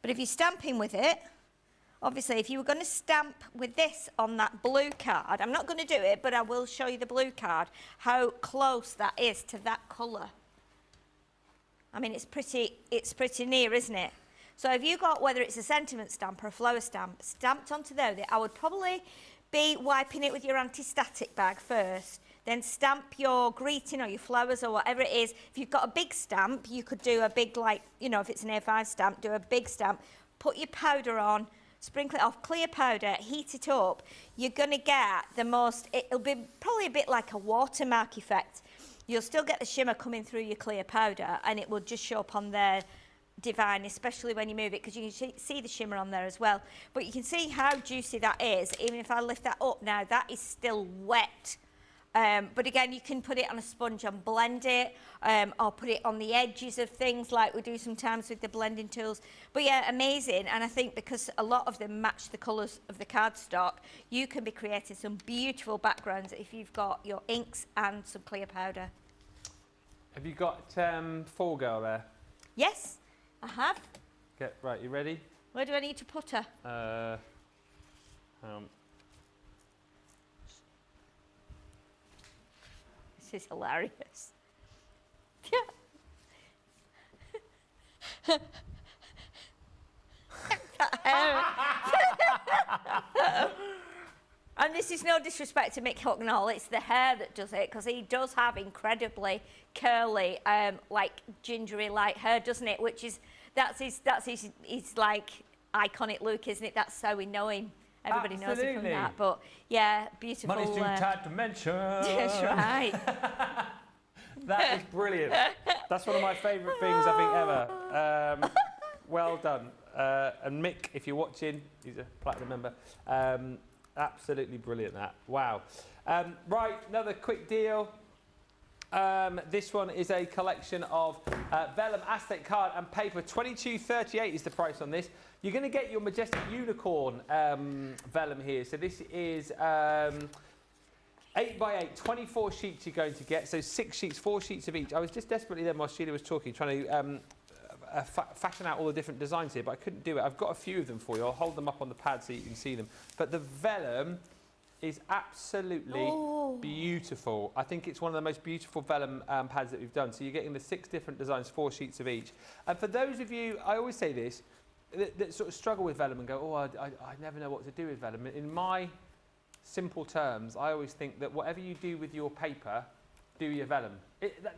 B: But if you're stamping with it, obviously, if you were going to stamp with this on that blue card, I'm not going to do it, but I will show you the blue card, how close that is to that colour. I mean, it's pretty near, isn't it? So if you got, whether it's a sentiment stamp or a flower stamp, stamped onto there, I would probably be wiping it with your anti-static bag first, then stamp your greeting or your flowers or whatever it is. If you've got a big stamp, you could do a big, like, you know, if it's an A5 stamp, do a big stamp, put your powder on, sprinkle it off, clear powder, heat it up. You're going to get it'll be probably a bit like a watermark effect. You'll still get the shimmer coming through your clear powder and it will just show up on there divine, especially when you move it, because you can see the shimmer on there as well. But you can see how juicy that is. Even if I lift that up now, that is still wet. But again, you can put it on a sponge and blend it, or put it on the edges of things like we do sometimes with the blending tools. But yeah, amazing. And I think because a lot of them match the colours of the cardstock, you can be creating some beautiful backgrounds if you've got your inks and some clear powder.
A: Have you got Fall Girl there?
B: Yes, I have.
A: Okay, right, you ready?
B: Where do I need to put her? This is hilarious. And this is no disrespect to Mick Hucknall, it's the hair that does it, because he does have incredibly curly, like gingery light hair, doesn't it? Which is that's his like iconic look, isn't it? That's how we know him. Everybody knows him from that. But yeah, beautiful.
A: Money's too tight to mention.
B: That's right.
A: That is brilliant. That's one of my favourite things I think ever. Well done. And Mick, if you're watching, he's a platinum member. Absolutely brilliant, that. Wow. Right, another quick deal. This one is a collection of vellum, Aztec card and paper. $22.38 is the price on this. You're going to get your Majestic Unicorn vellum here. So this is 8x8, 24 sheets you're going to get. So 6 sheets, 4 sheets of each. I was just desperately then while Sheila was talking, trying to fashion out all the different designs here, but I couldn't do it. I've got a few of them for you. I'll hold them up on the pad so you can see them. But the vellum is absolutely beautiful. I think it's one of the most beautiful vellum pads that we've done. So you're getting the 6 different designs, 4 sheets of each. And for those of you, I always say this, that sort of struggle with vellum and go, oh, I never know what to do with vellum. In my simple terms, I always think that whatever you do with your paper, do your vellum.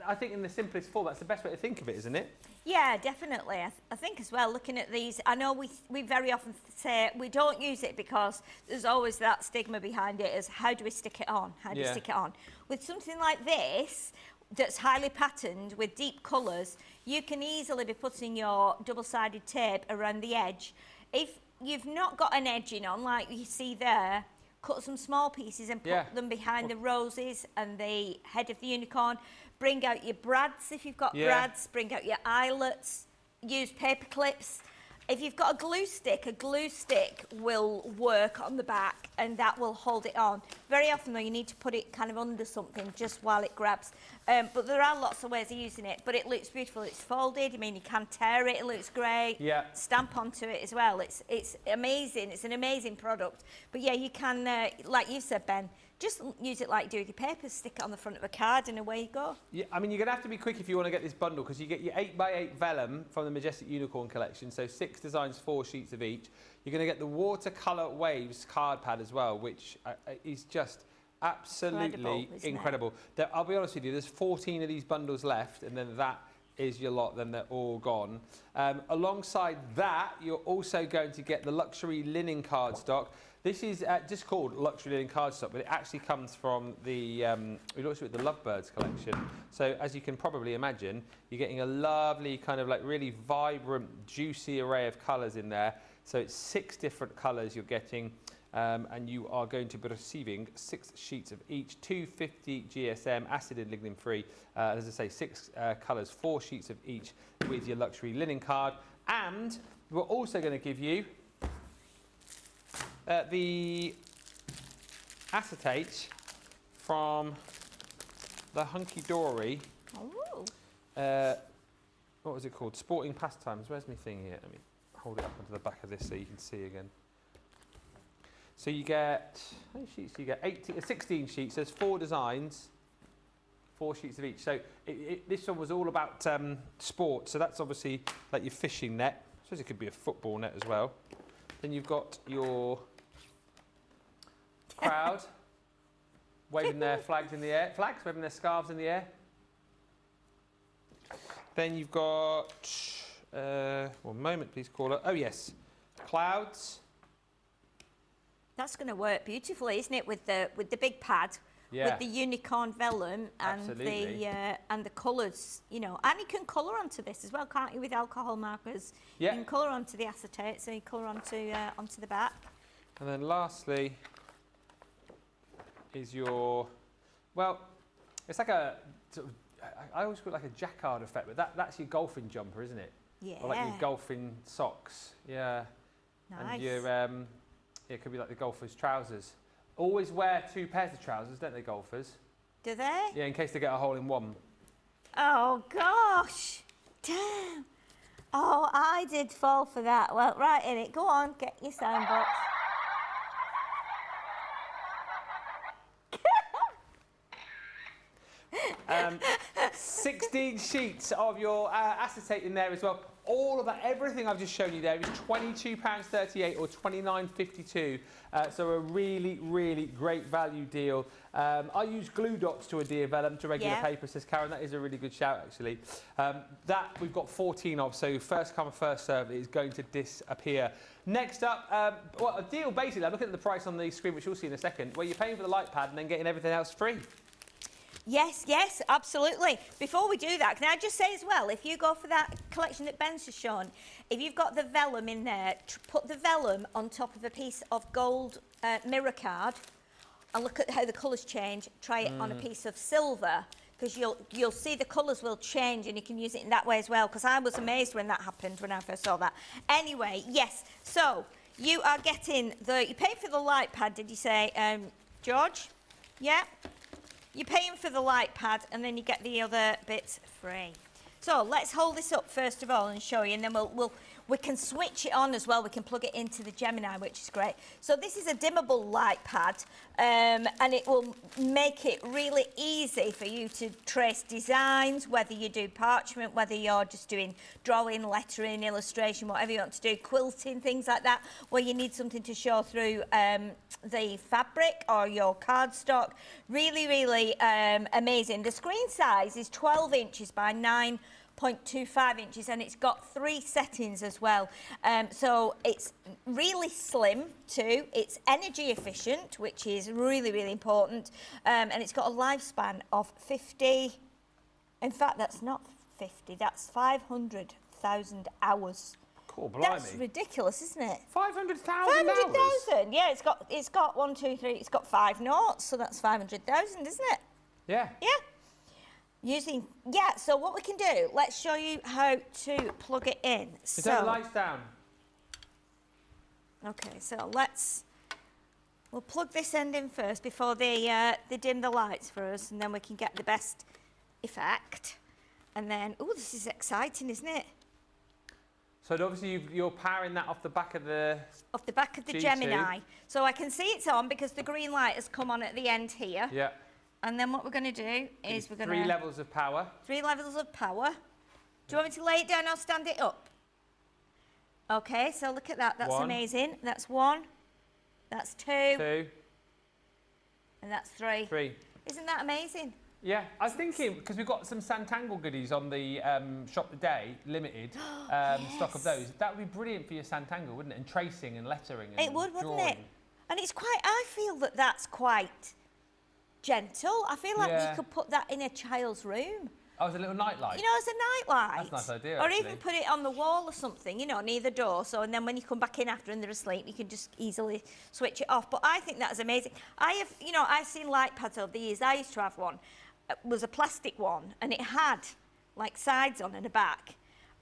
A: I think in the simplest form, that's the best way to think of it, isn't it?
B: Yeah, definitely. I think as well, looking at these, I know we very often say we don't use it because there's always that stigma behind it as how do we stick it on? How do you stick it on? With something like this, that's highly patterned with deep colours, you can easily be putting your double-sided tape around the edge. If you've not got an edging on, like you see there, cut some small pieces and put them behind the roses and the head of the unicorn. Bring out your brads if you've got brads, bring out your eyelets, use paper clips. If you've got a glue stick will work on the back and that will hold it on. Very often though, you need to put it kind of under something just while it grabs. But there are lots of ways of using it, but it looks beautiful. It's folded, I mean, you can tear it, it looks great. Yeah. Stamp onto it as well. It's amazing, it's an amazing product. But yeah, you can, like you said, Ben, just use it like you do with your papers, stick it on the front of a card and away you go. Yeah, I mean, you're going to have to be quick if you want to get this bundle because you get your 8x8 vellum from the Majestic Unicorn collection, so 6 designs, 4 sheets of each. You're going to get the watercolour waves card pad as well, which is just absolutely incredible. I'll be honest with you, there's 14 of these bundles left and then that is your lot, then they're all gone. Alongside that, you're also going to get the luxury linen cardstock. This is just called luxury linen cardstock, but it actually comes from the, we launched it with the Lovebirds collection. So as you can probably imagine, you're getting a lovely kind of like really vibrant, juicy array of colours in there. So it's 6 different colours you're getting, and you are going to be receiving 6 sheets of each, 250 GSM, acid and lignin free. As I say, 6 colours, 4 sheets of each with your luxury linen card. And we're also going to give you the acetate from the Hunky Dory. Oh. What was it called? Sporting Pastimes. Where's my thing here? Let me hold it up onto the back of this so you can see again. So you get, how many sheets do you get? 16 sheets. There's 4 designs, 4 sheets of each. So this one was all about sport. So that's obviously like your fishing net. I suppose it could be a football net as well. Then you've got your crowd waving their flags in the air, waving their scarves in the air. Then you've got, one moment please caller. Oh yes, clouds. That's going to work beautifully, isn't it, with the big pad, with the unicorn vellum and the colours, you know, and you can colour onto this as well, can't you, with alcohol markers? Yeah. You can colour onto the acetate, so you colour onto the back.
A: And then lastly is your, well, it's like a sort of, I always call it like a jacquard effect, but that's your golfing jumper, isn't it? Yeah. Or like your golfing socks, yeah. Nice. And your, it could be like the golfer's trousers. Always wear 2 pairs of trousers, don't they, golfers?
B: Do they?
A: Yeah, in case they get a hole in one.
B: Oh, gosh. Damn. Oh, I did fall for that. Well, right in it. Go on, get your sound box.
A: 16 sheets of your acetate in there as well. All of that, everything I've just shown you there is £22.38 or £29.52. So a really, really great value deal. I use glue dots to adhere vellum to regular paper, says Karen. That is a really good shout, actually. That we've got 14 of, so first come, first serve is going to disappear. Next up, well, a deal basically, I'm looking at the price on the screen, which you'll see in a second, where you're paying for the light pad and then getting everything else free.
B: Yes, yes, absolutely. Before we do that, can I just say as well, if you go for that collection that Ben's just shown, if you've got the vellum in there, put the vellum on top of a piece of gold mirror card and look at how the colours change. Try it on a piece of silver, because you'll see the colours will change and you can use it in that way as well, because I was amazed when that happened, when I first saw that. Anyway, yes, so you are getting you paid for the light pad, did you say, George? Yeah? You're paying for the light pad and then you get the other bits free. So let's hold this up first of all and show you, and then we can switch it on as well. We can plug it into the Gemini, which is great. So this is a dimmable light pad, and it will make it really easy for you to trace designs, whether you do parchment, whether you're just doing drawing, lettering, illustration, whatever you want to do, quilting, things like that, where you need something to show through the fabric or your cardstock. Really, really amazing. The screen size is 12 inches by 9.25 inches, and it's got 3 settings as well. So it's really slim too. It's energy efficient, which is really, really important. And it's got a lifespan of 50. In fact, that's not 50. That's 500,000 hours.
A: Cool, blimey.
B: That's ridiculous, isn't it?
A: 500,000
B: 500,000. Yeah, it's got 1, 2, 3. It's got 5 noughts, so that's 500,000, isn't it?
A: Yeah.
B: Yeah. So what we can do, let's show you how to plug it in.
A: So turn the lights down.
B: Okay, so we'll plug this end in first before they dim the lights for us, and then we can get the best effect. And then, oh, this is exciting, isn't it?
A: So obviously you're powering that off the back of the...
B: Off the back of the
A: G2.
B: Gemini. So I can see it's on because the green light has come on at the end here.
A: Yeah.
B: And then what we're going to do is we're going to...
A: 3 levels of power.
B: 3 levels of power. Do you want me to lay it down or stand it up? Okay, so look at that. That's
A: 1.
B: amazing. That's 1. That's 2.
A: 2.
B: And that's 3.
A: 3.
B: Isn't that amazing?
A: Yeah, I was thinking, because we've got some Santangle goodies on the Shop Today, limited stock of those. That would be brilliant for your Santangle, wouldn't it? And tracing and lettering and
B: It would, wouldn't
A: drawing.
B: it? And it's quite, I feel that that's quite gentle. I feel like you could put that in a child's room.
A: Oh, as a little nightlight?
B: You know, as a nightlight.
A: That's a nice idea,
B: Or
A: actually.
B: even put it on the wall or something, you know, near the door. So, and then when you come back in after and they're asleep, you can just easily switch it off. But I think that's amazing. I've seen light pads over the years. I used to have one. It was a plastic one, and it had like sides on and a back.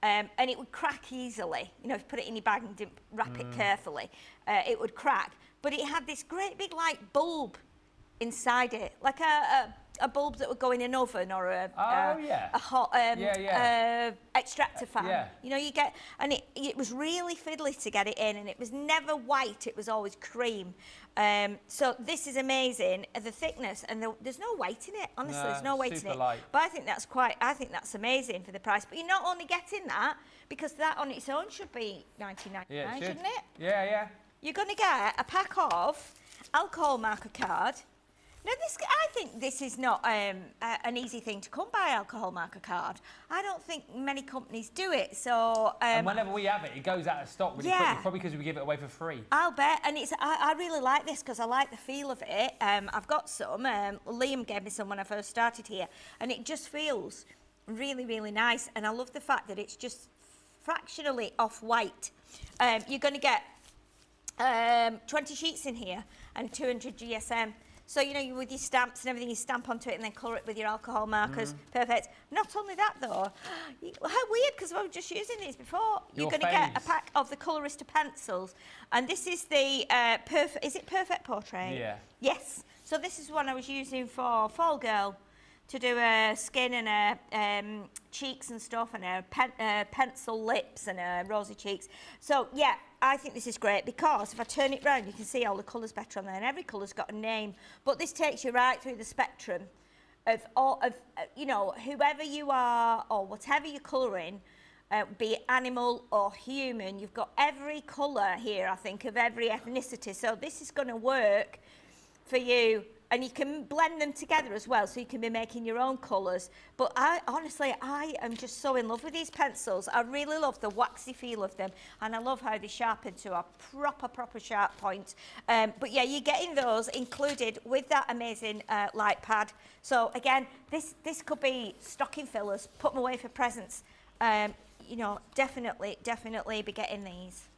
B: And it would crack easily. You know, if you put it in your bag and didn't wrap it carefully, it would crack. But it had this great big like bulb inside it, like a bulb that would go in an oven or a hot extractor fan.
A: Yeah.
B: You know, you get, and it was really fiddly to get it in, and it was never white, it was always cream. So this is amazing, the thickness, and there's no weight in it, honestly, there's no weight in it.
A: Light.
B: But I think that's amazing for the price. But you're not only getting that, because that on its own should be $19.99, shouldn't it?
A: Yeah, yeah.
B: You're going to get a pack of alcohol marker card. Now, I think this is not an easy thing to come by, alcohol marker card. I don't think many companies do it, so...
A: and whenever we have it, it goes out of stock really quickly, probably because we give it away for free.
B: I'll bet, and I really like this because I like the feel of it. I've got some. Liam gave me some when I first started here, and it just feels really, really nice, and I love the fact that it's just fractionally off-white. You're going to get 20 sheets in here and 200 GSM. So, you know, with your stamps and everything, you stamp onto it and then colour it with your alcohol markers. Perfect. Not only that, though, how weird, because I was just using these before. You're going to get a pack of the Colorista pencils. And this is the is it Perfect Portrait?
A: Yeah.
B: Yes. So this is one I was using for Fall Girl, to do a skin and a cheeks and stuff, and a pencil lips and a rosy cheeks. So, yeah, I think this is great because if I turn it round, you can see all the colours better on there, and every colour's got a name. But this takes you right through the spectrum of you know, whoever you are or whatever you're colouring, be it animal or human, you've got every colour here, I think, of every ethnicity. So this is going to work for you. And you can blend them together as well, so you can be making your own colours. But honestly, I am just so in love with these pencils. I really love the waxy feel of them, and I love how they sharpen to a proper sharp point. But yeah, you're getting those included with that amazing light pad. So again, this could be stocking fillers, put them away for presents. You know, definitely be getting these.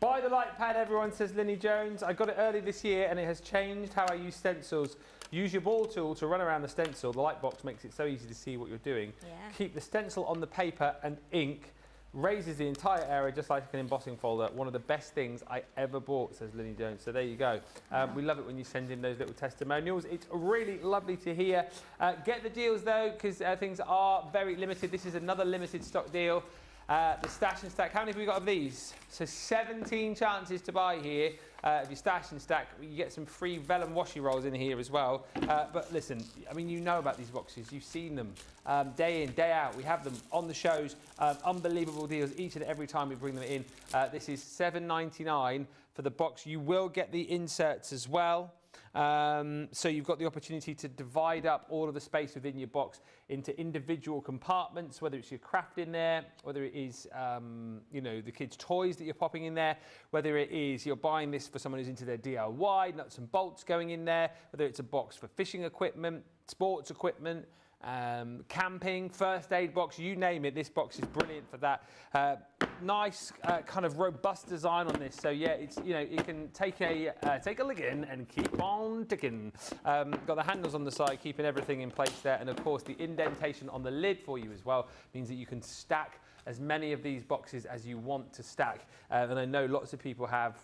A: Buy the light pad, everyone, says Linny Jones. I got it early this year and it has changed how I use stencils. Use your ball tool to run around the stencil. The light box makes it so easy to see what you're doing.
B: Yeah.
A: Keep the stencil on the paper and ink. Raises the entire area just like an embossing folder. One of the best things I ever bought, says Linny Jones. So there you go. We love it when you send in those little testimonials. It's really lovely to hear. Get the deals though, because things are very limited. This is another limited stock deal. The stash and stack, how many have we got of these? So 17 chances to buy here. If you stash and stack, you get some free vellum washi rolls in here as well. But listen, I mean, you know about these boxes. You've seen them day in, day out. We have them on the shows. Unbelievable deals each and every time we bring them in. This is $7.99 for the box. You will get the inserts as well. So you've got the opportunity to divide up all of the space within your box into individual compartments, whether it's your craft in there, whether it is, you know, the kids' toys that you're popping in there, whether it is you're buying this for someone who's into their DIY, nuts and bolts going in there, whether it's a box for fishing equipment, sports equipment, camping, first aid box, you name it. This box is brilliant for that. Nice kind of robust design on this. So yeah, it's, you know, you can take a licking and keep on ticking. Got the handles on the side, keeping everything in place there, and of course the indentation on the lid for you as well means that you can stack as many of these boxes as you want to stack. And I know lots of people have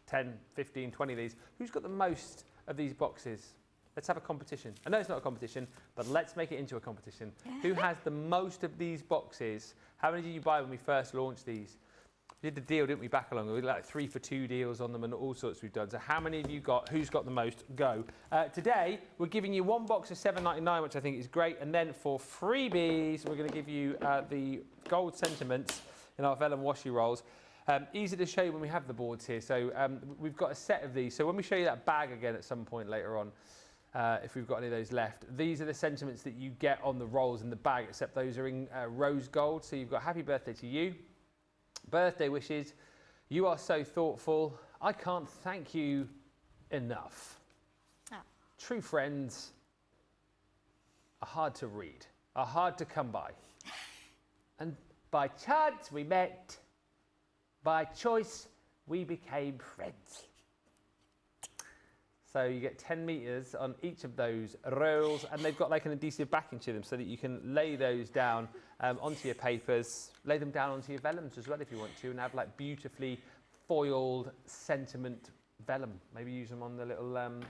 A: 10, 15, 20 of these. Who's got the most of these boxes? Let's have a competition. I know it's not a competition, but let's make it into a competition. Who has the most of these boxes? How many did you buy when we first launched these? We did the deal, didn't we, back along? We did like 3 for 2 deals on them and all sorts we've done. So how many have you got? Who's got the most? Go. Today, we're giving you one box of $7.99, which I think is great. And then for freebies, we're going to give you the gold sentiments in our vellum washi rolls. Easy to show you when we have the boards here. So we've got a set of these. So when we show you that bag again at some point later on, if we've got any of those left. These are the sentiments that you get on the rolls in the bag, except those are in rose gold. So you've got happy birthday to you, birthday wishes, you are so thoughtful, I can't thank you enough. Oh. True friends are hard to read, are hard to come by. And by chance we met, by choice we became friends. So you get 10 metres on each of those rolls, and they've got like an adhesive backing to them so that you can lay those down onto your papers, lay them down onto your vellums as well if you want to, and have like beautifully foiled sentiment vellum. Maybe use them on the little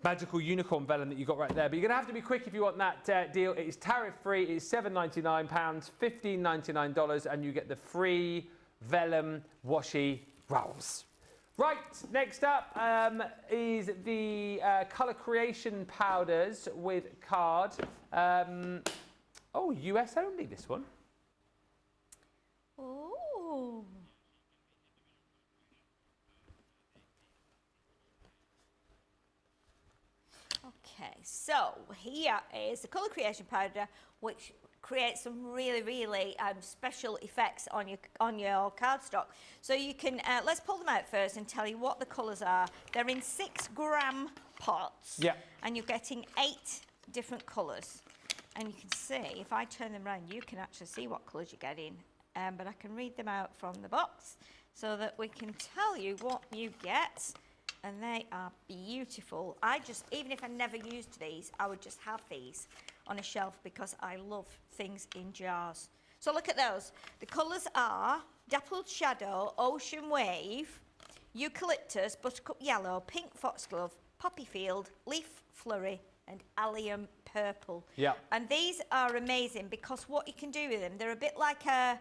A: magical unicorn vellum that you got right there. But you're going to have to be quick if you want that deal. It is tariff-free. It is £7.99, $15.99, and you get the free vellum washi rolls. Right, next up is the colour creation powders with card. Oh, US only, this one.
B: Oh. Okay, so here is the colour creation powder, which create some really special effects on your cardstock. So you can let's pull them out first and tell you what the colours are. They're in 6-gram pots. Yeah. And you're getting 8 different colours. And you can see, if I turn them around, you can actually see what colours you're getting. But I can read them out from the box so that we can tell you what you get. And they are beautiful. Even if I never used these, I would just have these on a shelf because I love things in jars. So look at those. The colours are Dappled Shadow, Ocean Wave, Eucalyptus, Buttercup Yellow, Pink Foxglove, Poppy Field, Leaf Flurry, and Allium Purple. Yeah. And these are amazing because what you can do with them, they're a bit like a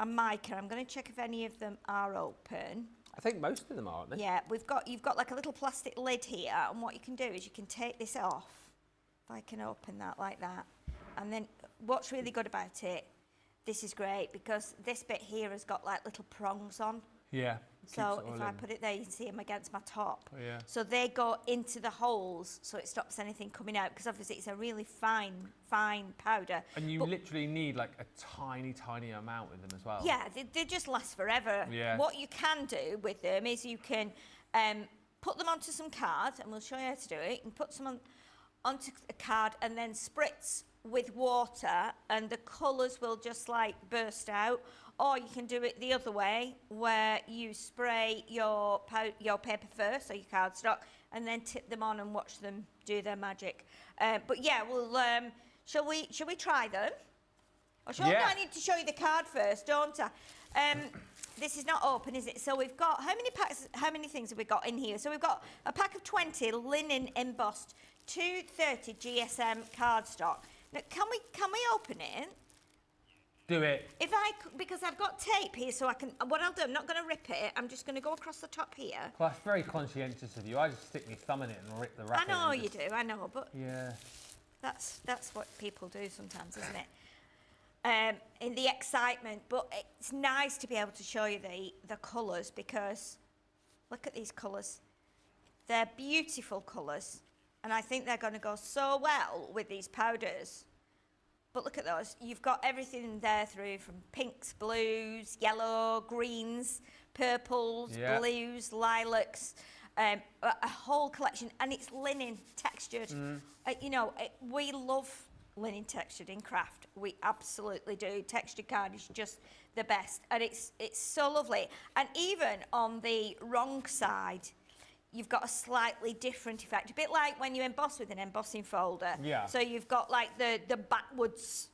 B: mica. I'm going to check if any of them are open.
A: I think most of them are, aren't they?
B: Yeah, you've got like a little plastic lid here, and what you can do is you can take this off. If I can open that like that. And then what's really good about it, this is great because this bit here has got like little prongs on. Yeah. So if I put it there, you can see them against my top. Oh, yeah. So they go into the holes, so it stops anything coming out, because obviously it's a really fine powder. And you literally need like a tiny amount with them as well. Yeah, they just last forever. Yeah. What you can do with them is you can put them onto some cards, and we'll show you how to do it. You can put some onto a card and then spritz with water, and the colours will just like burst out. Or you can do it the other way, where you spray your paper first, so your cardstock, and then tip them on and watch them do their magic. But yeah, shall we try them? Or I need to show you the card first, don't I? This is not open, is it? So we've got, how many things have we got in here? So we've got a pack of 20 linen embossed 230 GSM cardstock. Now, can we open it?
A: Do it.
B: Because I've got tape here, so I can. What I'll do, I'm not going to rip it. I'm just going to go across the top here.
A: Well, that's very conscientious of you. I just stick my thumb in it and rip the wrapper.
B: I know you do. I know, but
A: yeah,
B: that's what people do sometimes, isn't it? In the excitement, but it's nice to be able to show you the colours, because look at these colours. They're beautiful colours, and I think they're going to go so well with these powders. But look at those. You've got everything there through from pinks, blues, yellow, greens, purples, blues, lilacs, a whole collection. And it's linen textured. You know, we love linen textured in craft. We absolutely do. Textured card is just the best. And it's so lovely. And even on the wrong side, you've got a slightly different effect, a bit like when you emboss with an embossing folder.
A: Yeah.
B: So you've got like the backwards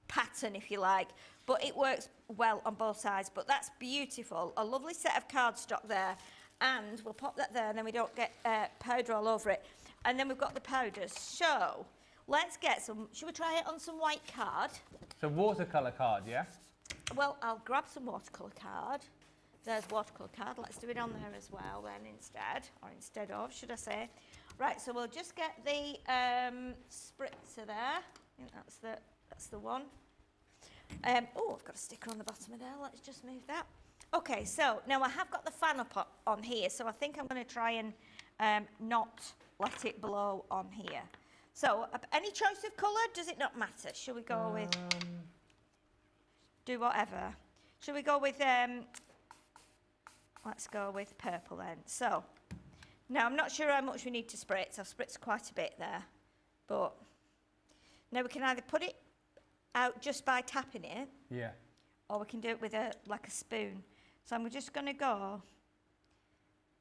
B: pattern, if you like, but it works well on both sides. But that's beautiful. A lovely set of cardstock there, and we'll pop that there, and then we don't get powder all over it. And then we've got the powders. So let's get some. Should we try it on some white card?
A: So watercolour card, yeah.
B: Well, I'll grab some watercolour card. There's watercolour card. Let's do it on there as well then instead of, should I say. Right, so we'll just get the spritzer there. I think that's the one. Oh, I've got a sticker on the bottom of there. Let's just move that. Okay, so now I have got the fan up on here, so I think I'm going to try and not let it blow on here. So, any choice of colour? Does it not matter? Shall we go with... Do whatever. Shall we go with... Let's go with purple then. So, now I'm not sure how much we need to spritz. I've spritzed quite a bit there. But now we can either put it out just by tapping it.
A: Yeah.
B: Or we can do it with like a spoon. So I'm just going to go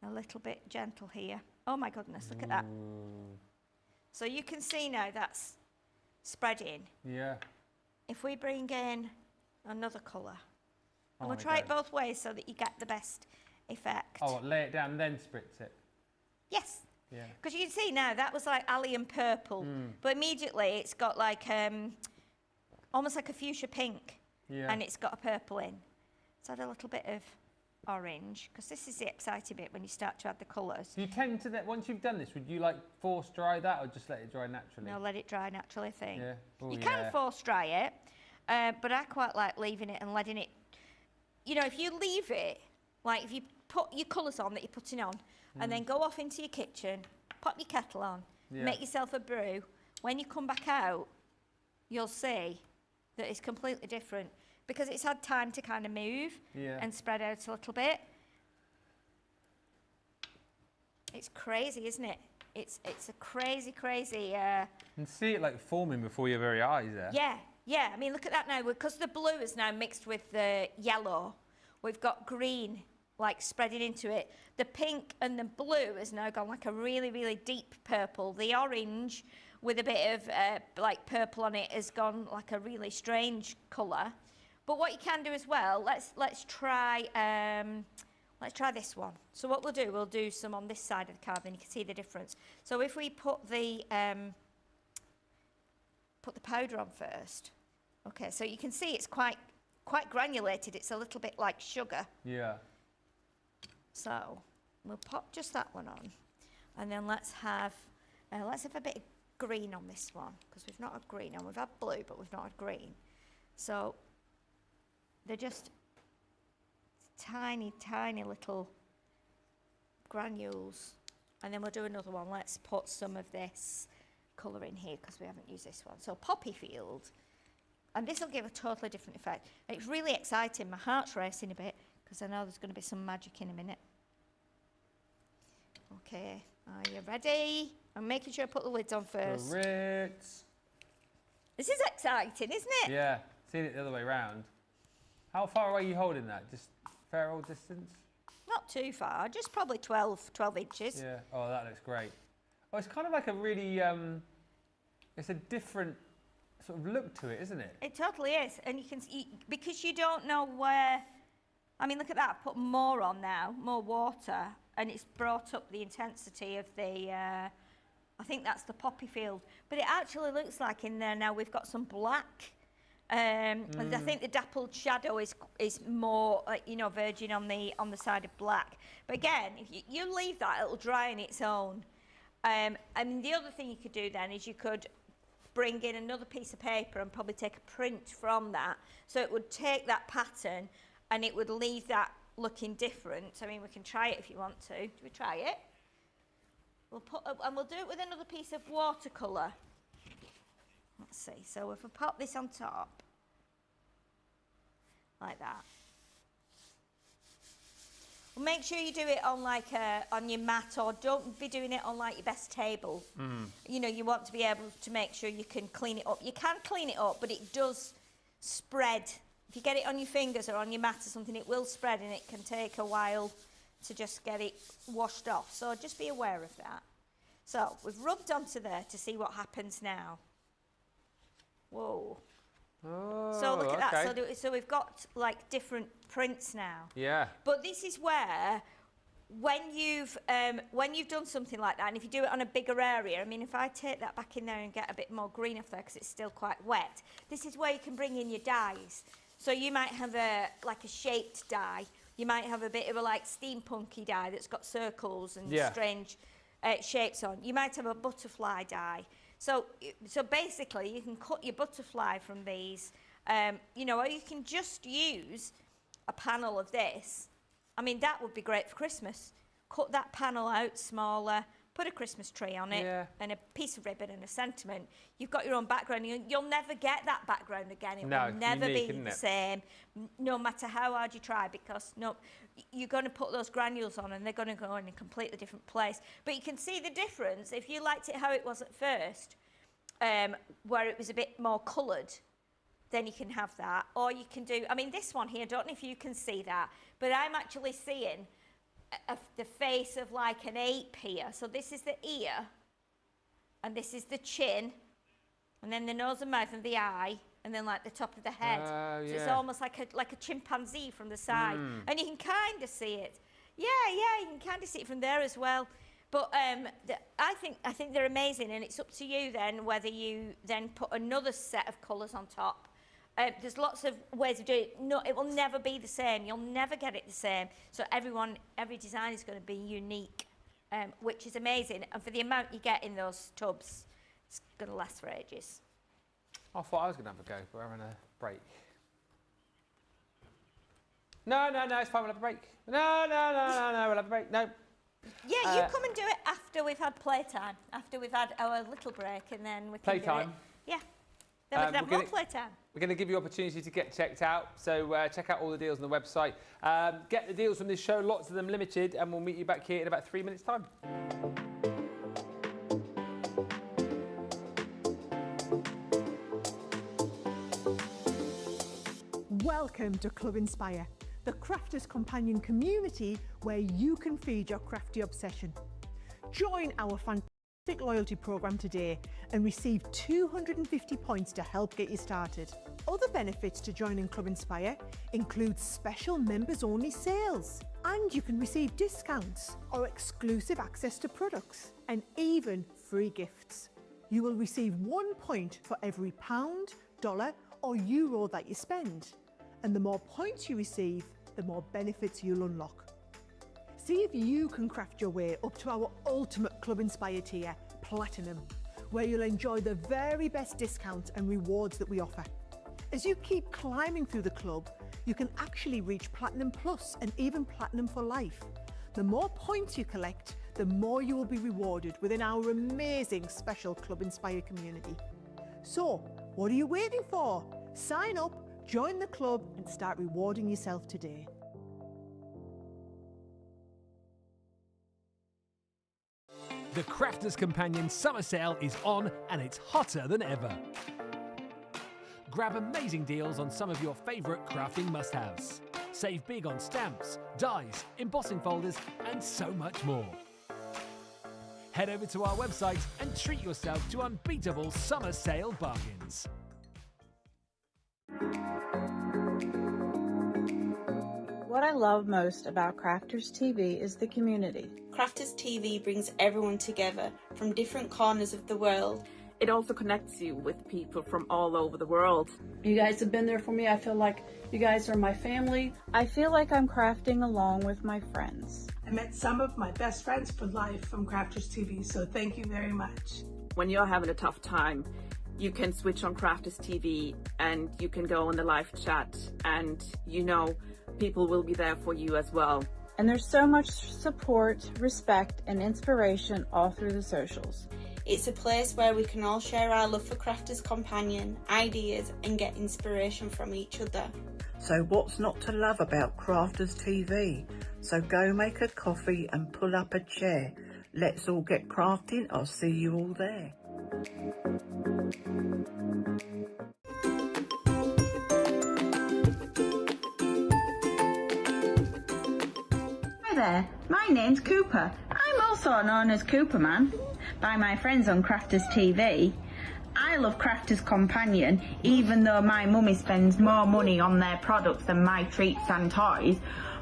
B: a little bit gentle here. Oh my goodness, look at that. So you can see now that's spreading.
A: Yeah.
B: If we bring in another colour, and we'll
A: my
B: try it
A: God.
B: both ways so that you get the best effect.
A: Oh, lay it down and then spritz it.
B: Yes.
A: Yeah.
B: Because you can see now that was like allium purple, but immediately it's got like almost like a fuchsia pink, and it's got a purple in. So add a little bit of orange, because this is the exciting bit when you start to add the colours.
A: Do you tend to, once you've done this, would you like force dry that or just let it dry naturally?
B: No, let it dry naturally, I think.
A: Yeah. Oh,
B: You can force dry it, but I quite like leaving it and letting it, you know, if you leave it, like if you put your colours on that you're putting on, and then go off into your kitchen, pop your kettle on, make yourself a brew, when you come back out, you'll see that it's completely different, because it's had time to kind of move and spread out a little bit. It's crazy, isn't it? It's a crazy.
A: You can see it like forming before your very eyes there.
B: Yeah. I mean, look at that now. Because the blue is now mixed with the yellow, we've got green like spreading into it. The pink and the blue has now gone like a really, really deep purple. The orange with a bit of like purple on it has gone like a really strange colour. But what you can do as well, let's try this one. So what we'll do some on this side of the card, then you can see the difference. So if we put the powder on first. Okay, so you can see it's quite granulated. It's a little bit like sugar.
A: Yeah.
B: So we'll pop just that one on, and then let's have a bit of green on this one, because we've not had green on. We've had blue, but we've not had green. So they're just tiny little granules, and then we'll do another one. Let's put some of this colour in here, because we haven't used this one. So Poppy Field, and this will give a totally different effect. And it's really exciting. My heart's racing a bit, because I know there's going to be some magic in a minute. Okay, are you ready? I'm making sure I put the lids on first.
A: Correct.
B: This is exciting, isn't it?
A: Yeah, seen it the other way round. How far away are you holding that? Just fair old distance?
B: Not too far, just probably 12 inches.
A: Yeah, oh, that looks great. Oh, it's kind of like a really, it's a different sort of look to it, isn't it?
B: It totally is, and you can see, because you don't know where, I mean, look at that, I've put more on now, more water, and it's brought up the intensity of the, I think that's the Poppy Field, but it actually looks like in there now we've got some black And I think the dappled shadow is more, you know, verging on the side of black. But again, if you leave that, it'll dry on its own. And the other thing you could do then is you could bring in another piece of paper and probably take a print from that. So it would take that pattern and it would leave that looking different. I mean, we can try it if you want to. Do we try it? We'll do it with another piece of watercolour. Let's see. So if I pop this on top, like that. Well, make sure you do it on on your mat, or don't be doing it on like your best table. You know, you want to be able to make sure you can clean it up. You can clean it up, but it does spread. If you get it on your fingers or on your mat or something, it will spread and it can take a while to just get it washed off. So just be aware of that. So we've rubbed onto there to see what happens now. Whoa.
A: Oh,
B: so look at
A: okay.
B: that. So we've got like different prints now.
A: Yeah.
B: But this is where, when you've done something like that, and if you do it on a bigger area, I mean, if I take that back in there and get a bit more green off there because it's still quite wet, this is where you can bring in your dyes. So you might have a shaped dye. You might have a bit of a like steampunky dye that's got circles and strange shapes on. You might have a butterfly dye. So basically, you can cut your butterfly from these, you know, or you can just use a panel of this. I mean, that would be great for Christmas. Cut that panel out smaller, put a Christmas tree on it, and a piece of ribbon and a sentiment. You've got your own background. You'll never get that background again. It will never be the same, no matter how hard you try, because you're going to put those granules on and they're going to go in a completely different place. But you can see the difference. If you liked it how it was at first, where it was a bit more coloured, then you can have that. Or you can do, I mean, this one here, I don't know if you can see that, but I'm actually seeing the face of like an ape here. So this is the ear, and this is the chin, and then the nose and mouth and the eye, and then like the top of the head. So it's almost like a chimpanzee from the side, and you can kind of see it. Yeah, you can kind of see it from there as well. But I think they're amazing, and it's up to you then whether you then put another set of colours on top. There's lots of ways of doing it. No, it will never be the same. You'll never get it the same. So every design is going to be unique, which is amazing. And for the amount you get in those tubs, it's going to last for ages.
A: I thought I was going to have a go, but we're having a break. No, it's fine, we'll have a break. No, we'll have a break. No.
B: Yeah, you come and do it after we've had playtime, after we've had our little break, and then we can
A: playtime.
B: do it. Yeah. Then we can have more playtime.
A: We're going to give you opportunity to get checked out, so check out all the deals on the website. Get the deals from this show, lots of them limited, and we'll meet you back here in about 3 minutes' time.
C: Welcome to Club Inspire, the Crafters Companion community where you can feed your crafty obsession. Join our fantastic loyalty program today and receive 250 points to help get you started. Other benefits to joining Club Inspire include special members-only sales, and you can receive discounts or exclusive access to products, and even free gifts. You will receive 1 point for every pound, dollar or euro that you spend, and the more points you receive, the more benefits you'll unlock. See if you can craft your way up to our ultimate Club Inspire tier, Platinum, where you'll enjoy the very best discounts and rewards that we offer. As you keep climbing through the club, you can actually reach Platinum Plus and even Platinum for life. The more points you collect, the more you will be rewarded within our amazing special Club Inspire community. So, what are you waiting for? Sign up, join the club and start rewarding yourself today.
D: The Crafters Companion Summer Sale is on, and it's hotter than ever. Grab amazing deals on some of your favourite crafting must-haves. Save big on stamps, dies, embossing folders, and so much more. Head over to our website and treat yourself to unbeatable summer sale bargains.
G: What I love most about Crafters TV is the community.
H: Crafters TV brings everyone together from different corners of the world.
F: It also connects you with people from all over the world.
G: You guys have been there for me. I feel like you guys are my family. I feel like I'm crafting along with my friends.
H: I met some of my best friends for life from Crafters TV, so thank you very much.
F: When you're having a tough time, you can switch on Crafters TV and you can go in the live chat, and you know people will be there for you as well.
G: And there's so much support, respect, and inspiration all through the socials.
I: It's a place where we can all share our love for Crafters Companion, ideas, and get inspiration from each other.
J: So what's not to love about Crafters TV? So go make a coffee and pull up a chair. Let's all get crafting. I'll see you all there.
G: Hi there, my name's Cooper. I'm also known as Cooper Man by my friends on Crafters TV. I love Crafters Companion, even though my mummy spends more money on their products than my treats and toys.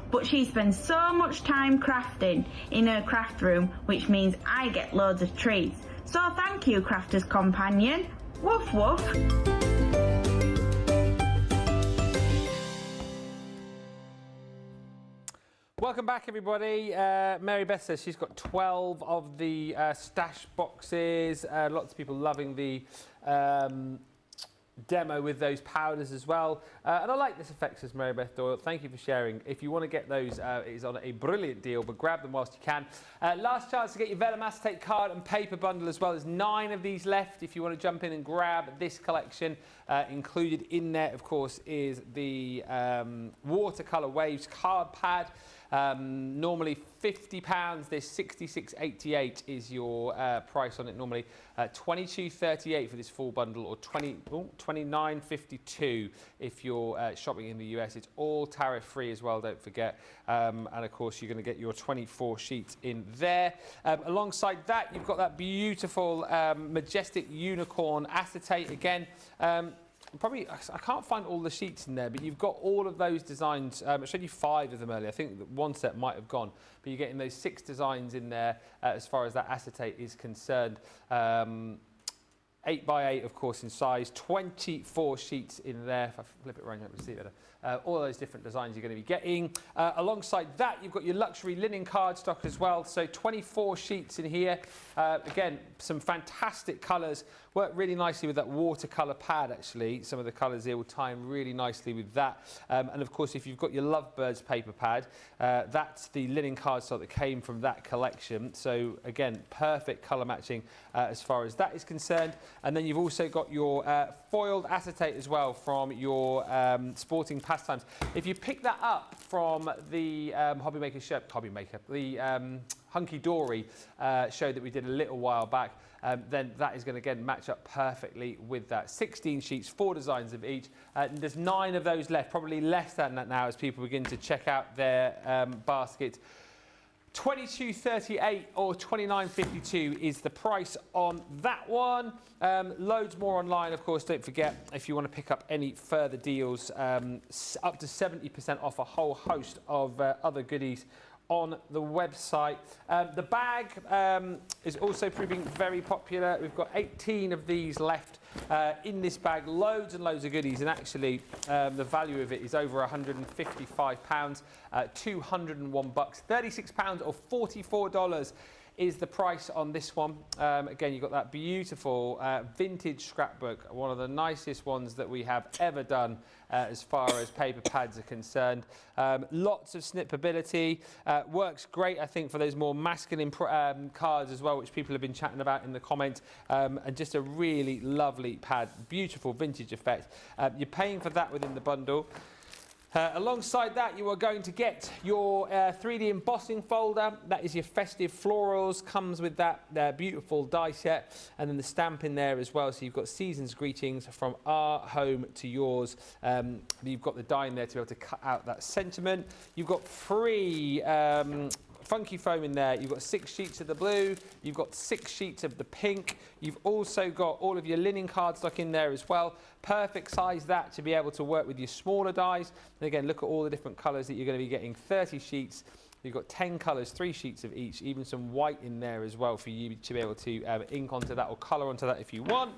G: But she spends so much time crafting in her craft room, which means I get loads of treats. So thank you, Crafters Companion. Woof woof.
A: Welcome back, everybody. Mary Beth says she's got 12 of the stash boxes. Lots of people loving the demo with those powders as well. And I like this effect, says Mary Beth Doyle. Thank you for sharing. If you want to get those, it is on a brilliant deal, but grab them whilst you can. Last chance to get your vellum acetate card and paper bundle as well. There's 9 of these left. If you want to jump in and grab this collection, included in there, of course, is the watercolour waves card pad. Normally £50. This $66.88 is your price on it normally. $22.38 for this full bundle, or $29.52 if you're shopping in the US. It's all tariff free as well, don't forget. And of course you're going to get your 24 sheets in there. Alongside that, you've got that beautiful majestic unicorn acetate again. Probably, I can't find all the sheets in there, but you've got all of those designs. I showed you 5 of them earlier. I think that one set might have gone, but you're getting those 6 designs in there as far as that acetate is concerned. 8 by 8, of course, in size. 24 sheets in there. If I flip it around, you can see it better. All those different designs you're going to be getting. Alongside that, you've got your luxury linen cardstock as well. So 24 sheets in here. Again, some fantastic colours. Work really nicely with that watercolour pad, actually. Some of the colours here will tie in really nicely with that. And of course, if you've got your Lovebirds paper pad, that's the linen cardstock that came from that collection. So again, perfect colour matching as far as that is concerned. And then you've also got your foiled acetate as well from your sporting pastimes. If you pick that up from the the Hunky Dory show that we did a little while back, then that is going to again match up perfectly with that. 16 sheets, 4 designs of each. There's 9 of those left, probably less than that now as people begin to check out their baskets. $22.38 or $29.52 is the price on that one. Loads more online, of course. Don't forget, if you want to pick up any further deals, up to 70% off a whole host of other goodies on the website. The bag is also proving very popular. We've got 18 of these left in this bag. Loads and loads of goodies, and actually the value of it is over £155, $201, £36 or $44 is the price on this one. Again, you've got that beautiful vintage scrapbook, one of the nicest ones that we have ever done as far as paper pads are concerned. Lots of snippability, works great, I think, for those more masculine cards as well, which people have been chatting about in the comments, and just a really lovely pad, beautiful vintage effect. You're paying for that within the bundle. Alongside that, you are going to get your 3D embossing folder. That is your festive florals, comes with that beautiful die set, and then the stamp in there as well. So you've got season's greetings from our home to yours. You've got the die in there to be able to cut out that sentiment. You've got free funky foam in there. You've got 6 sheets of the blue, you've got 6 sheets of the pink, you've also got all of your linen cardstock in there as well. Perfect size that to be able to work with your smaller dies. And again, look at all the different colours that you're going to be getting. 30 sheets. You've got 10 colours, 3 sheets of each, even some white in there as well for you to be able to ink onto that or colour onto that if you want.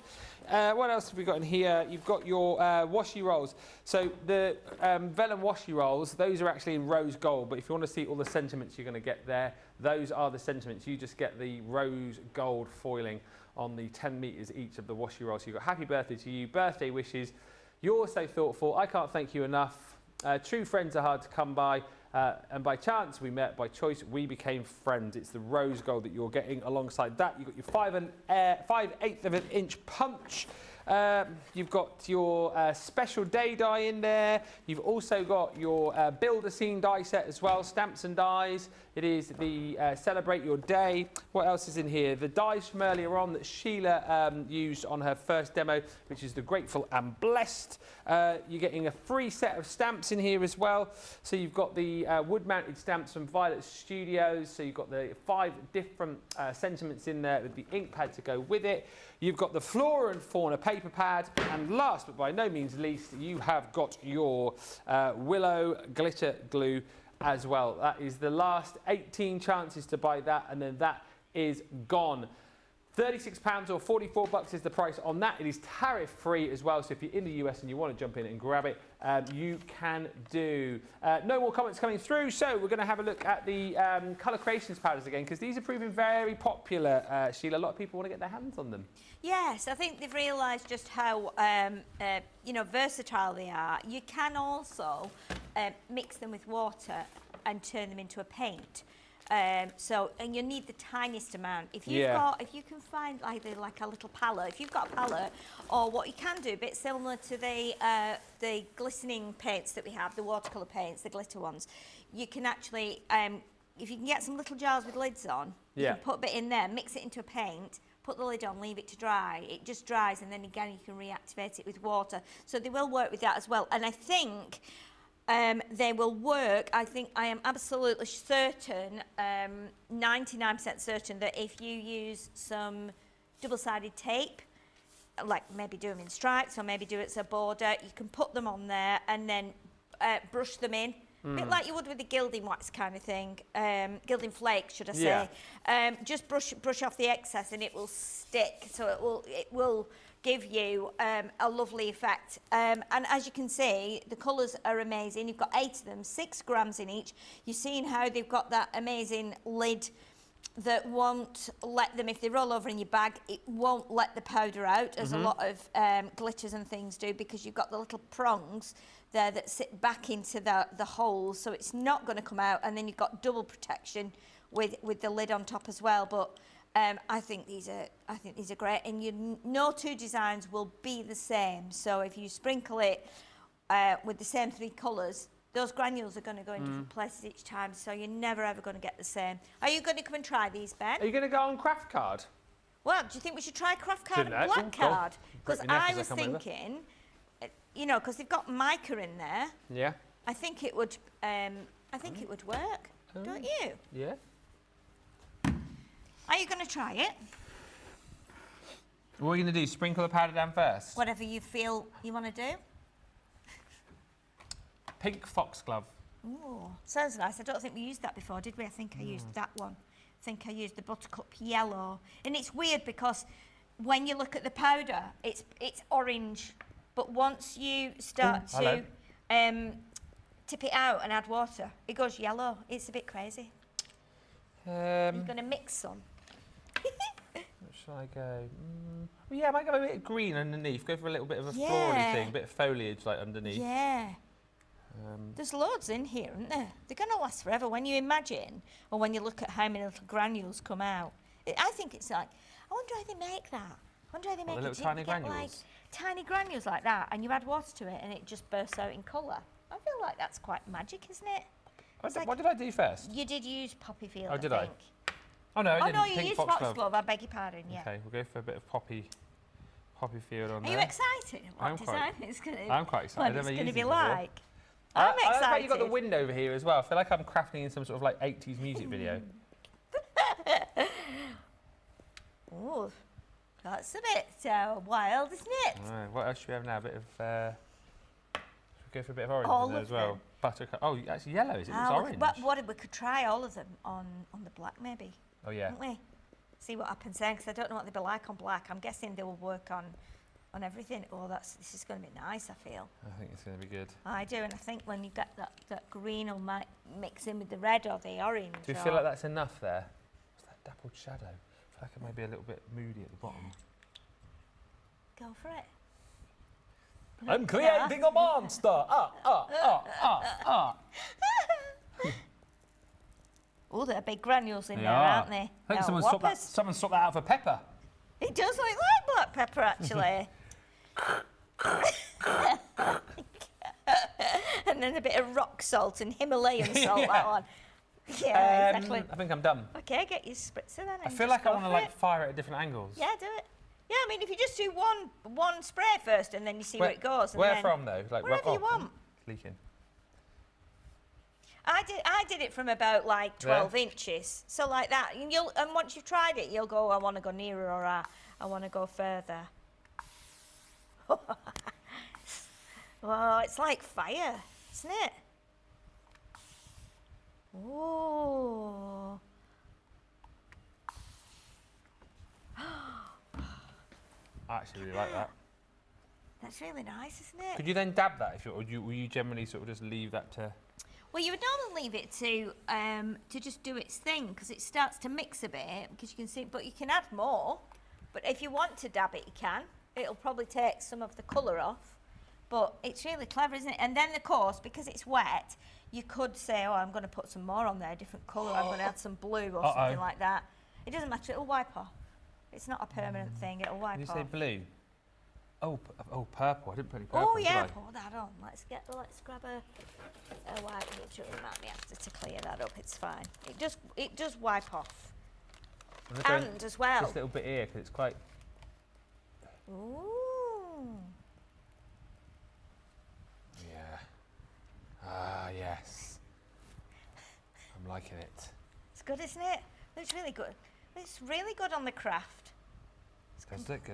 A: What else have we got in here? You've got your washi rolls. So the vellum washi rolls, those are actually in rose gold, but if you want to see all the sentiments you're going to get there, those are the sentiments. You just get the rose gold foiling on the 10 metres each of the washi rolls. So you've got happy birthday to you, birthday wishes. You're so thoughtful. I can't thank you enough. True friends are hard to come by. And by chance we met, by choice we became friends. It's the rose gold that you're getting. Alongside that, you've got your 5/8 of an inch punch. You've got your special day die in there. You've also got your builder scene die set as well, stamps and dies. It is the celebrate your day. What else is in here? The dies from earlier on that Sheila used on her first demo, which is the grateful and blessed. You're getting a free set of stamps in here as well. So you've got the wood-mounted stamps from Violet Studios. So you've got the 5 different sentiments in there with the ink pad to go with it. You've got the Flora and Fauna paper pad. And last but by no means least, you have got your Willow glitter glue as well. That is the last 18 chances to buy that, and then that is gone. £36 or $44 is the price on that. It is tariff free as well, so if you're in the US and you want to jump in and grab it, you can do. No more comments coming through, so we're going to have a look at the colour creations powders again, because these are proving very popular, Sheila. A lot of people want to get their hands on them.
B: Yes, I think they've realised just how you know, versatile they are. You can also mix them with water and turn them into a paint. And you need the tiniest amount. If you've got, if you can find like a little palette, if you've got a palette, or what you can do, a bit similar to the glistening paints that we have, the watercolour paints, the glitter ones, you can actually, if you can get some little jars with lids on, you can put a bit in there, mix it into a paint, put the lid on, leave it to dry. It just dries, and then again you can reactivate it with water. So they will work with that as well. And I think they will work. I think I am absolutely certain, 99% certain, that if you use some double-sided tape, like maybe do them in stripes or maybe do it as a border, you can put them on there and then brush them in. A bit like you would with the gilding wax kind of thing, gilding flakes, should I say. Just brush off the excess and it will stick, so it will give you a lovely effect. And as you can see, the colours are amazing. You've got 8 of them, 6 grams in each. You're seeing how they've got that amazing lid that won't let them, if they roll over in your bag, it won't let the powder out, as a lot of glitters and things do, because you've got the little prongs there that sit back into the holes, so it's not going to come out. And then you've got double protection with the lid on top as well. But I think these are great, and no two designs will be the same. So if you sprinkle it with the same 3 colours, those granules are going to go in different places each time, so you're never ever going to get the same. Are you going to come and try these, Ben?
A: Are you going to go on craft card?
B: Well, do you think we should try craft card and black card? Because I was thinking, you know, because they've got mica in there.
A: Yeah.
B: I think it would. I think it would work. Don't you?
A: Yeah.
B: Are you going to try it?
A: What are you going to do? Sprinkle the powder down first?
B: Whatever you feel you want to do.
A: Pink foxglove.
B: Ooh, sounds nice. I don't think we used that before, did we? I think I used that one. I think I used the buttercup yellow. And it's weird because when you look at the powder, it's orange. But once you start to tip it out and add water, it goes yellow. It's a bit crazy. You're going to mix some.
A: Shall I go? Well, yeah, I might go a bit of green underneath. Go for a little bit of a floral thing, a bit of foliage like underneath.
B: Yeah. There's loads in here, aren't there? They're going to last forever. When you imagine, or when you look at how many little granules come out, I think it's like, I wonder how they make that. I wonder how they make it.
A: Little tiny granules?
B: Like tiny granules like that, and you add water to it, and it just bursts out in colour. I feel like that's quite magic, isn't it?
A: What did I do first?
B: You did use poppy field,
A: I think.
B: Oh,
A: no, I didn't.
B: No, you
A: Pink
B: used
A: foxglove.
B: I beg your pardon, yeah.
A: Okay, we'll go for a bit of poppy field on there.
B: Are you excited? What design it's going to
A: I'm quite excited.
B: What it's going to be
A: before.
B: like. I'm excited.
A: I like how you got the wind over here as well. I feel like I'm crafting in some sort of like 80s music video.
B: Oh, that's a bit wild, isn't it?
A: All right, what else should we have now? A bit of Go for a bit of orange
B: All
A: in there
B: of
A: as well.
B: them.
A: Buttercup. Oh, that's yellow, is it? It's
B: Oh,
A: orange.
B: but what if we could try all of them on the black, maybe?
A: Oh, yeah.
B: Wouldn't we? See what happens then, because I don't know what they'll be like on black. I'm guessing they will work on everything. Oh, this is going to be nice, I feel.
A: I think it's going to be good.
B: I do, and I think when you get that green will mix in with the red or the orange.
A: Do you feel like that's enough there? What's that dappled shadow? I feel like it may be a little bit moody at the bottom.
B: Go for it.
D: I'm creating a monster!
B: Oh, there are big granules in
A: They
B: there,
A: are.
B: aren't they?
A: I think
B: No,
A: someone swapped that out for pepper.
B: It does look like black pepper, actually. And then a bit of rock salt and Himalayan salt, that one. Yeah, exactly.
A: I think I'm done.
B: Okay, get your spritzer then.
A: I feel like I want to fire it at different angles.
B: Yeah, do it. Yeah, I mean, if you just do one spray first and then you see where it goes. And
A: Where
B: then
A: from though? Like
B: wherever you want.
A: It's leaking.
B: I did it from about like 12 inches, so like that. And once you've tried it, you'll go, I want to go nearer, or I want to go further. Well, it's like fire, isn't it? Ooh.
A: I actually really like that.
B: That's really nice, isn't it?
A: Could you then dab that, or will you generally sort of just leave that to?
B: Well, you would normally leave it to just do its thing, because it starts to mix a bit, because you can see, but you can add more. But if you want to dab it, you can. It'll probably take some of the colour off, but it's really clever, isn't it? And then, of course, because it's wet, you could say, oh, I'm going to put some more on there, a different colour, I'm going to add some blue or something like that. It doesn't matter, it'll wipe off. It's not a permanent thing, it'll wipe off.
A: Did you say blue? Oh, purple. I didn't put any purple.
B: Oh yeah,
A: did I?
B: pour that on. Let's grab a wipe. You might be after to clear that up. It's fine. It does wipe off. And as well.
A: This little bit here, because it's quite.
B: Ooh.
A: Yeah. Ah, yes. I'm liking it.
B: It's good, isn't it? It's really good. It's really good on the craft.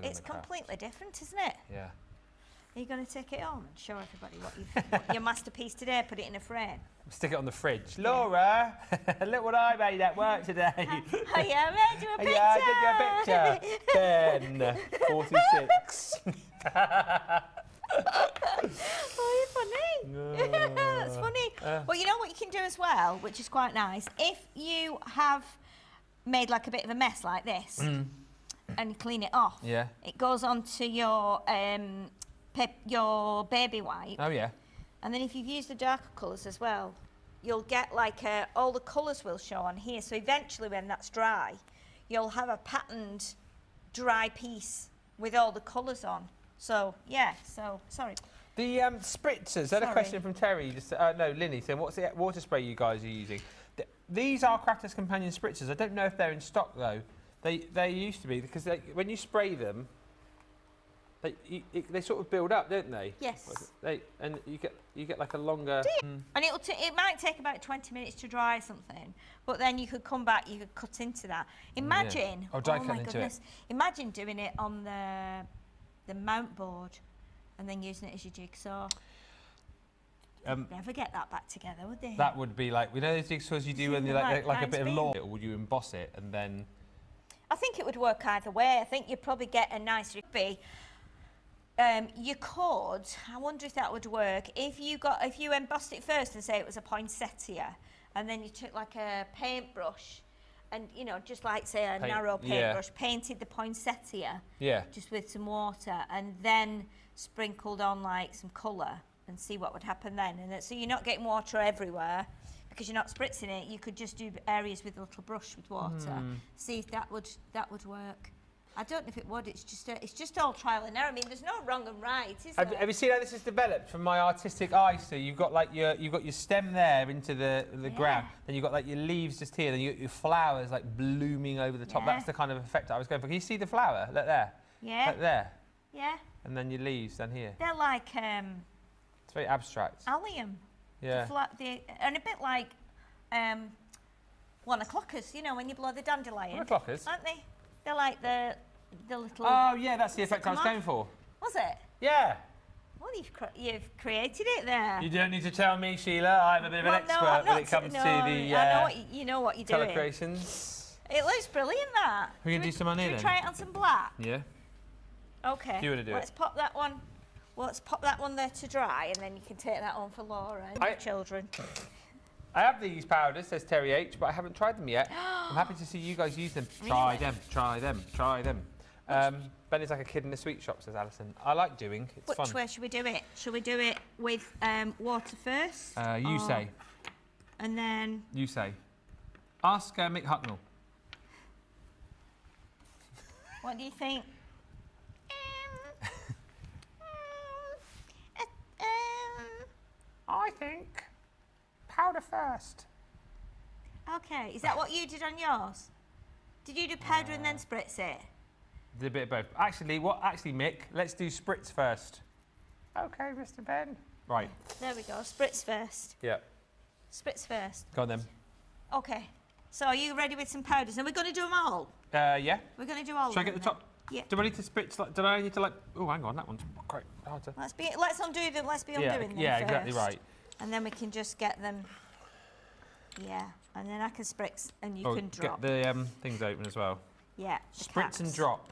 B: It's completely different, isn't it?
A: Yeah.
B: Are you going to take it home and show everybody what your masterpiece today? Put it in a frame.
A: Stick it on the fridge. Laura, look what I made at work today.
B: Oh yeah, I made you a picture.
A: Yeah, I did you a picture. Ben, 46.
B: Oh, you're funny. That's funny. Well, you know what you can do as well, which is quite nice. If you have made like a bit of a mess like this, and you clean it off, it goes onto your baby wipe.
A: Oh yeah.
B: And then if you've used the darker colours as well, you'll get like all the colours will show on here. So eventually, when that's dry, you'll have a patterned dry piece with all the colours on. So yeah. So sorry.
A: The spritzers. Had a question from Terry. Just no, Linny saying, what's the water spray you guys are using? These are Crafters Companion spritzers. I don't know if they're in stock though. They used to be, because when you spray them, they sort of build up, don't they?
B: Yes.
A: And you get like a longer.
B: And it might take about 20 minutes to dry something, but then you could come back, you could cut into that. Imagine.
A: Oh, my goodness!
B: Imagine doing it on the mount board, and then using it as your jigsaw. Never get that back together, would they?
A: That would be like, those jigsaws you do when you like a bit of law. Or would you emboss it and then?
B: I think it would work either way. I think you'd probably get a nice recipe. You could. I wonder if that would work if you embossed it first and say it was a poinsettia, and then you took like a paintbrush, and just like say a narrow paintbrush, painted the poinsettia, just with some water, and then sprinkled on like some colour, and see what would happen then. And so you're not getting water everywhere, because you're not spritzing it. You could just do areas with a little brush with water. See if that would work. I don't know if it would. It's just all trial and error. I mean, there's no wrong and right, is there?
A: Have you seen how this is developed from my artistic eye? So you've got like your stem there into the ground, then you've got like your leaves just here, then you got your flowers like blooming over the top.
B: Yeah.
A: That's the kind of effect I was going for. Can you see the flower? Look there.
B: Yeah.
A: Like there.
B: Yeah.
A: And then your leaves down here.
B: They're like
A: it's very abstract.
B: allium.
A: Yeah.
B: And a bit like 1 o'clockers, when you blow the dandelion.
A: 1 o'clockers?
B: Aren't they? They're like the little...
A: Oh, yeah, that's the effect I was going for.
B: Was it?
A: Yeah.
B: Well, you've created it there.
A: You don't need to tell me, Sheila. I'm a bit of an expert when it comes to the
B: I know you know what you're
A: colour
B: doing.
A: creations.
B: It looks brilliant, that.
A: We're going to do some on here then?
B: Should we try it on some black?
A: Yeah.
B: Okay.
A: Do you want to do
B: Let's pop that one. Well, let's pop that one there to dry, and then you can take that on for Laura and the children.
A: I have these powders, says Terry H, but I haven't tried them yet. I'm happy to see you guys use them. Try them, try them, try them. Ben is like a kid in a sweet shop, says Alison. I like doing, it's fun.
B: Which way should we do it? Should we do it with water first?
A: You say.
B: And then...
A: You say. Ask Mick Hucknall.
B: What do you think?
A: I think powder first.
B: Okay, is that what you did on yours? Did you do powder and then spritz it?
A: Did a bit of both. Actually, Mick, let's do spritz first. Okay, Mr. Ben. Right.
B: There we go, spritz first.
A: Yeah.
B: Spritz first.
A: Go on then.
B: Okay, so are you ready with some powders? And we're going to do them all?
A: Yeah.
B: We're going to do all
A: Should
B: of
A: I
B: them
A: get the top?
B: Yeah.
A: Do I need to spritz? Do I need to oh, hang on, that one's quite hard to...
B: Let's undo them. Let's be undoing them
A: Yeah,
B: first.
A: exactly right.
B: And then we can just get them. Yeah, and then I can spritz and you can drop.
A: Get the things open as well.
B: Yeah.
A: Spritz and drop.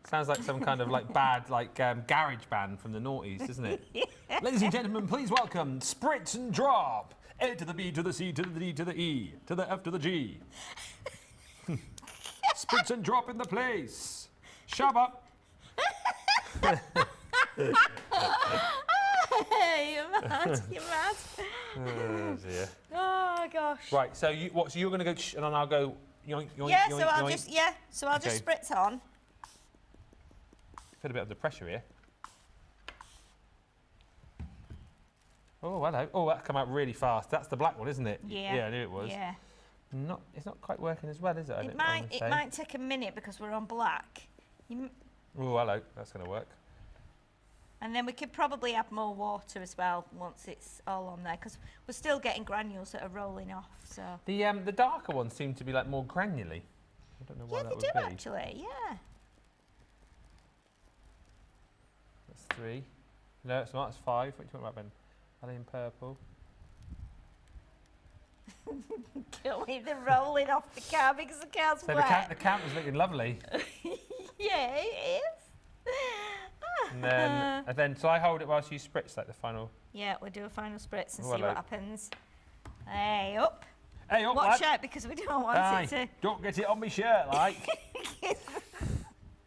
A: Sounds like some kind of bad garage band from the noughties, doesn't it?
B: Yeah.
D: Ladies and gentlemen, please welcome Spritz and Drop. A to the B to the C to the D to the E to the F to the G. Spritz and Drop in the place. Shabba.
B: You're mad. You're mad.
A: Oh dear.
B: Oh gosh.
A: Right. So you're going to go, and then I'll go. Yoink, yoink,
B: Yeah.
A: yoink,
B: So I'll
A: yoink.
B: just So I'll just spritz on.
A: Feel a bit under pressure here. Oh hello. Oh, that come out really fast. That's the black one, isn't it?
B: Yeah.
A: Yeah, I knew it was.
B: Yeah.
A: It's not quite working as well, is it?
B: It might take a minute because we're on black.
A: Oh hello. That's going to work.
B: And then we could probably add more water as well once it's all on there because we're still getting granules that are rolling off. So
A: the darker ones seem to be more granularly. I don't know why that would be.
B: Yeah, they do actually. Yeah.
A: That's 3. No, it's not. That's 5. What are you talking about, Ben? Are they in purple?
B: They're rolling off the car because the car's wet.
A: The counter's looking lovely.
B: Yeah, it is.
A: And then, shall I hold it whilst you spritz the final?
B: Yeah, we'll do a final spritz and
A: Oh,
B: see
A: hello.
B: what happens. Hey up.
A: Hey up,
B: Watch
A: lad.
B: out because we don't want it to.
A: Don't get it on my shirt,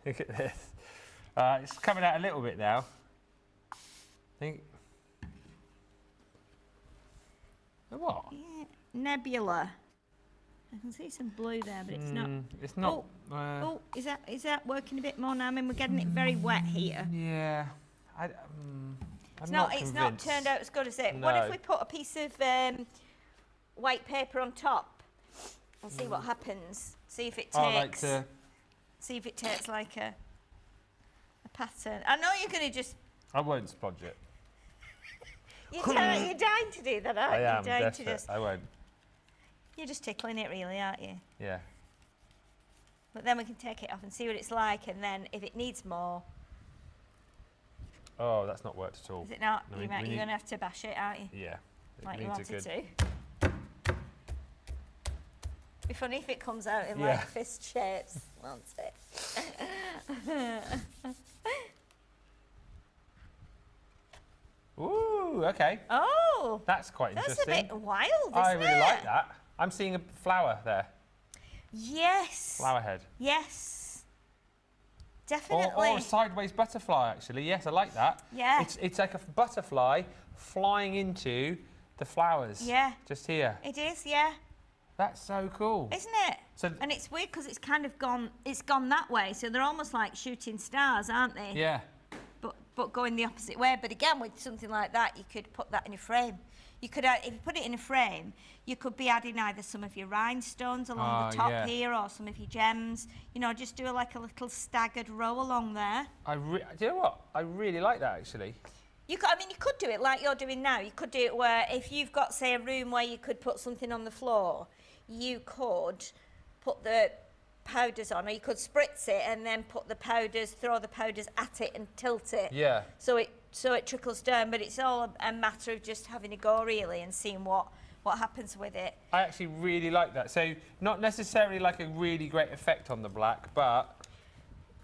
A: Look at this. It's coming out a little bit now. I think. What?
B: Yeah, nebula. I can see some blue there, but it's not.
A: It's not.
B: Oh, is that working a bit more now? I mean, we're getting it very wet here.
A: Yeah.
B: It's not turned out as good as it.
A: No.
B: What if we put a piece of white paper on top and see what happens? See if it takes. See if it takes like a pattern. I know you're going to just.
A: I won't splodge it.
B: You're dying to do that, aren't you?
A: I am.
B: You're dying
A: Definite.
B: to just.
A: I won't.
B: You're just tickling it, really, aren't you?
A: Yeah.
B: But then we can take it off and see what it's like, and then if it needs more.
A: Oh, that's not worked at all.
B: Is it not?
A: No,
B: You're going to have to bash it, aren't you?
A: Yeah.
B: Like you wanted to. Be funny if it comes out in fist shapes, won't it?
A: Ooh, okay.
B: Oh.
A: That's quite interesting.
B: That's a bit wild, isn't it?
A: I really like that. I'm seeing a flower there.
B: Yes.
A: Flower head.
B: Yes. Definitely.
A: Or a sideways butterfly, actually. Yes, I like that.
B: Yeah.
A: It's like a butterfly flying into the flowers.
B: Yeah.
A: Just here.
B: It is, yeah.
A: That's so cool.
B: Isn't it?
A: So
B: and it's weird because it's kind of gone that way. So they're almost like shooting stars, aren't they?
A: Yeah.
B: But going the opposite way. But again, with something like that, you could put that in a frame. You could, if you put it in a frame, you could be adding either some of your rhinestones along the top here, or some of your gems. You know, just do a little staggered row along there.
A: Do you know what? I really like that actually.
B: You could do it like you're doing now. You could do it where if you've got, say, a room where you could put something on the floor, you could put the powders on, or you could spritz it and then put the powders, throw the powders at it and tilt it.
A: Yeah.
B: So it so it trickles down. But it's all a matter of just having a go really and seeing what happens with it.
A: I actually really like that. So not necessarily like a really great effect on the black, but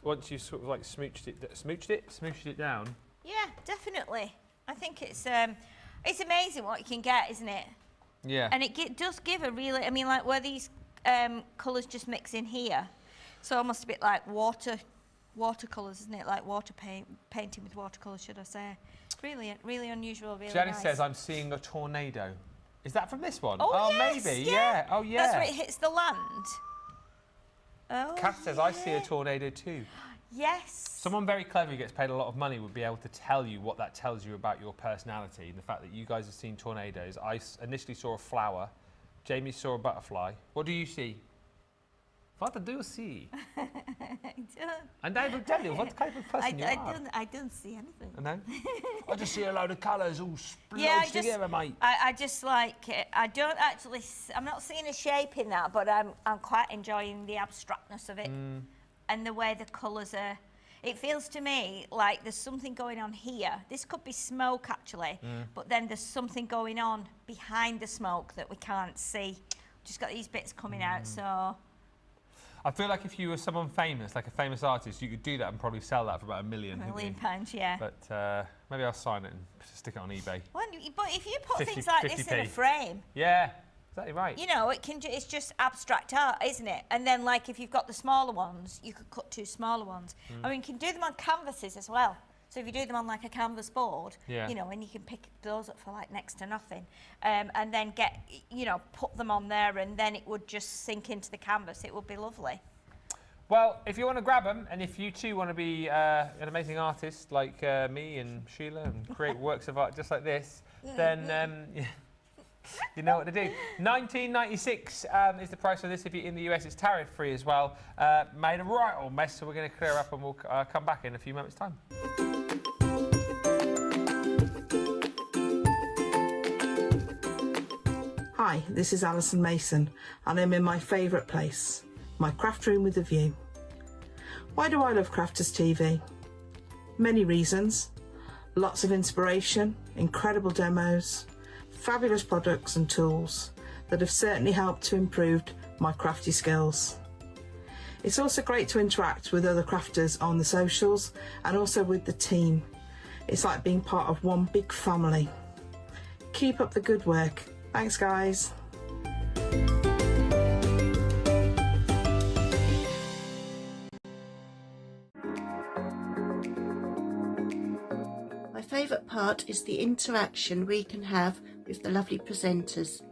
A: once you sort of like smooched it down.
B: Yeah, definitely. I think it's amazing what you can get, isn't it?
A: Yeah.
B: And it does give a really, I mean, like where these colours just mix in here, it's almost a bit like watercolours, isn't it? Like painting with watercolours, should I say? Brilliant, really unusual, really
A: Janice
B: nice.
A: says, I'm seeing a tornado. Is that from this one?
B: Oh, yes,
A: maybe, yeah. Oh, yeah.
B: That's where it hits the land. Oh,
A: Kath says, I see a tornado too.
B: Yes.
A: Someone very clever who gets paid a lot of money would be able to tell you what that tells you about your personality and the fact that you guys have seen tornadoes. I initially saw a flower. Jamie saw a butterfly. What do you see? What do you see?
B: I don't.
A: And I will tell you what kind of person you are.
B: I don't see anything.
A: No? I just see a load of colours all splodged
B: Yeah,
A: together, mate.
B: I just like it. I don't actually. I'm not seeing a shape in that, but I'm quite enjoying the abstractness of it and the way the colours are. It feels to me like there's something going on here. This could be smoke actually, but then there's something going on behind the smoke that we can't see. Just got these bits coming out, so.
A: I feel like if you were someone famous, like a famous artist, you could do that and probably sell that for about £1 million.
B: £1 million, yeah.
A: But maybe I'll sign it and stick it on eBay.
B: Well, but if you put things like this in a frame,
A: yeah, exactly right.
B: you know, it's just abstract art, isn't it? And then, like, if you've got the smaller ones, you could cut 2 smaller ones. I mean, you can do them on canvases as well. So if you do them on like a canvas board,
A: yeah.
B: you know, and you can pick those up for like next to nothing, and then put them on there, and then it would just sink into the canvas. It would be lovely.
A: Well, if you want to grab them, and if you too want to be an amazing artist like me and Sheila and create works of art just like this, then you know what to do. $19.96 is the price for this. If you're in the US, it's tariff free as well. Made a right old mess, so we're going to clear up and we'll come back in a few moments' time.
J: Hi, this is Alison Mason, and I'm in my favourite place, my craft room with a view. Why do I love Crafters TV? Many reasons. Lots of inspiration, incredible demos, fabulous products and tools that have certainly helped to improve my crafty skills. It's also great to interact with other crafters on the socials and also with the team. It's like being part of one big family. Keep up the good work. Thanks, guys.
K: My favourite part is the interaction we can have with the lovely presenters.